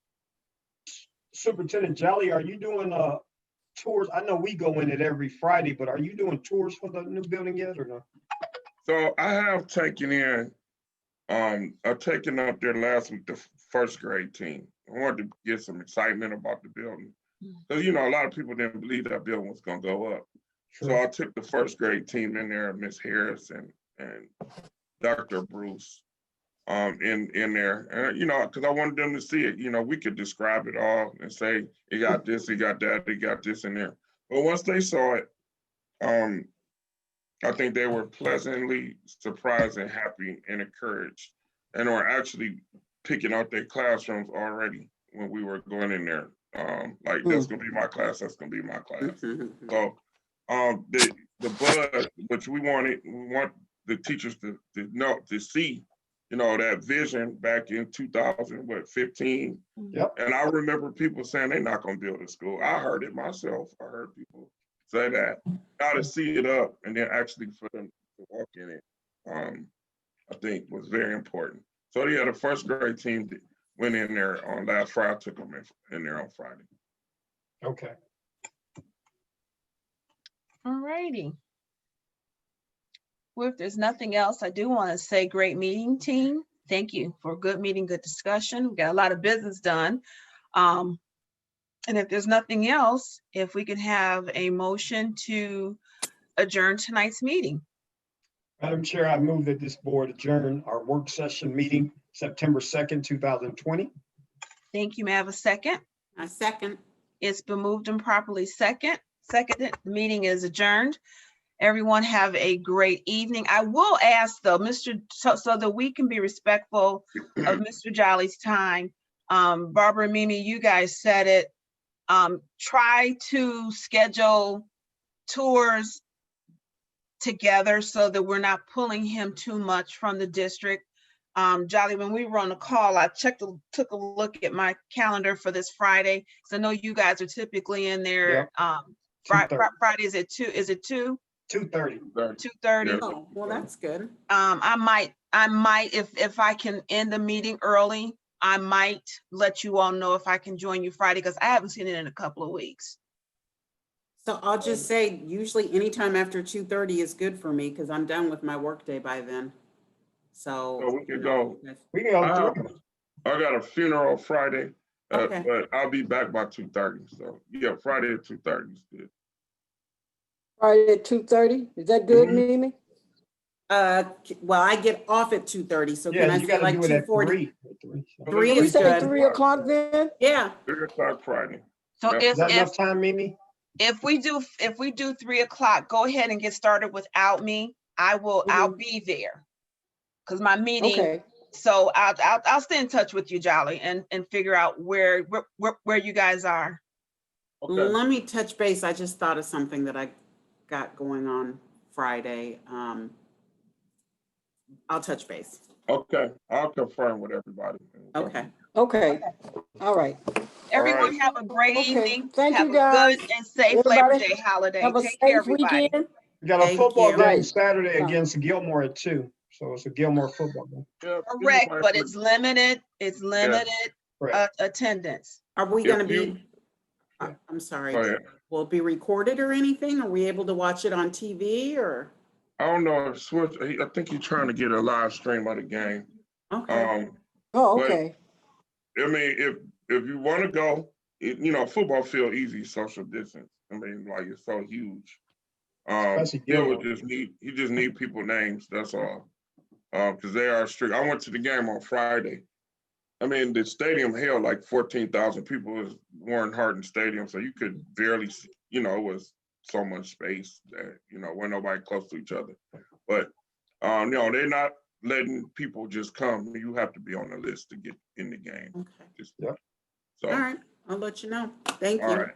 Superintendent Jolly, are you doing tours? I know we go in it every Friday, but are you doing tours for the new building yet or no? So I have taken in, I've taken up there last week, the 1st grade team. I wanted to get some excitement about the building. Because, you know, a lot of people didn't believe that building was going to go up. So I took the 1st grade team in there, Miss Harris and Dr. Bruce in there. And, you know, because I wanted them to see it. You know, we could describe it all and say, it got this, it got that, it got this in there. But once they saw it, I think they were pleasantly surprised and happy and encouraged, and are actually picking out their classrooms already when we were going in there. Like, that's gonna be my class, that's gonna be my class. So the buzz, which we want the teachers to know, to see, you know, that vision back in 2015. Yep. And I remember people saying they're not gonna build a school. I heard it myself. I heard people say that. Now to see it up and then actually for them to walk in it, I think was very important. So yeah, the 1st grade team went in there on last Friday. I took them in there on Friday. Okay. All righty. Well, if there's nothing else, I do want to say great meeting, team. Thank you for a good meeting, good discussion. We got a lot of business done. And if there's nothing else, if we could have a motion to adjourn tonight's meeting. Madam Chair, I move that this board adjourn our work session meeting September 2nd, 2020. Thank you. May I have a second? A second. It's been moved and properly seconded. The meeting is adjourned. Everyone have a great evening. I will ask though, so that we can be respectful of Mr. Jolly's time. Barbara and Mimi, you guys said it. Try to schedule tours together so that we're not pulling him too much from the district. Jolly, when we were on the call, I took a look at my calendar for this Friday. So I know you guys are typically in there. Friday is it 2? Is it 2? 2:30. 2:30. Oh, well, that's good. I might, if I can end the meeting early, I might let you all know if I can join you Friday, because I haven't seen it in a couple of weeks. So I'll just say, usually anytime after 2:30 is good for me because I'm done with my workday by then. So we could go. We can go through. I got a funeral Friday, Okay. but I'll be back by 2:30. So yeah, Friday at 2:30 is good. Friday at 2:30, is that good, Mimi? Well, I get off at 2:30, so can Yeah, I you say gotta like do it at 2:40? 3. Three Can we is say good. 3 o'clock then? Yeah. 3 o'clock Friday. So Yep. Is that enough time, Mimi? if we do 3 o'clock, go ahead and get started without me. I'll be there. Because my meeting, Okay. so I'll stay in touch with you, Jolly, and figure out where you guys are. Okay. Let me touch base. I just thought of something that I got going on Friday. I'll touch base. Okay, I'll confirm with everybody. Okay. Okay. All right. Everyone have a great Okay. evening. Thank Have you, a guys. good and safe Labor Everybody Day holiday. Have a Take care, safe everybody. weekend. We got a Thank football you. game Right. Saturday Bye. against Gilmore at 2. So it's a Gilmore football game. Yeah, Correct, but it's limited. It's limited Correct. attendance. Are we If gonna you- be, I'm sorry, Go ahead. will it be recorded or anything? Are we able to watch it on TV or? I don't know if Switch. I think he's trying to get a live stream of the game. Okay. Oh, But- okay. I mean, if you want to go, you know, football field easy social distance. I mean, like it's so huge. Especially He would Gilmore. just need people names. That's all. Because they are strict. I went to the game on Friday. I mean, the stadium held like 14,000 people. It was Warren Hardin Stadium, so you could barely see, you know, it was so much space that, you know, wasn't nobody close to each other. But, you know, they're not letting people just come. You have to be on the list to get in the game. Okay. So, All right. I'll let you know. Thank you. all All right.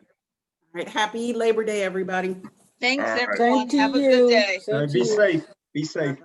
right. Happy Labor Day, everybody. Thanks, All right. everyone. Same to Have a good you. day. Same to Be you. safe. Be safe. Bye-bye.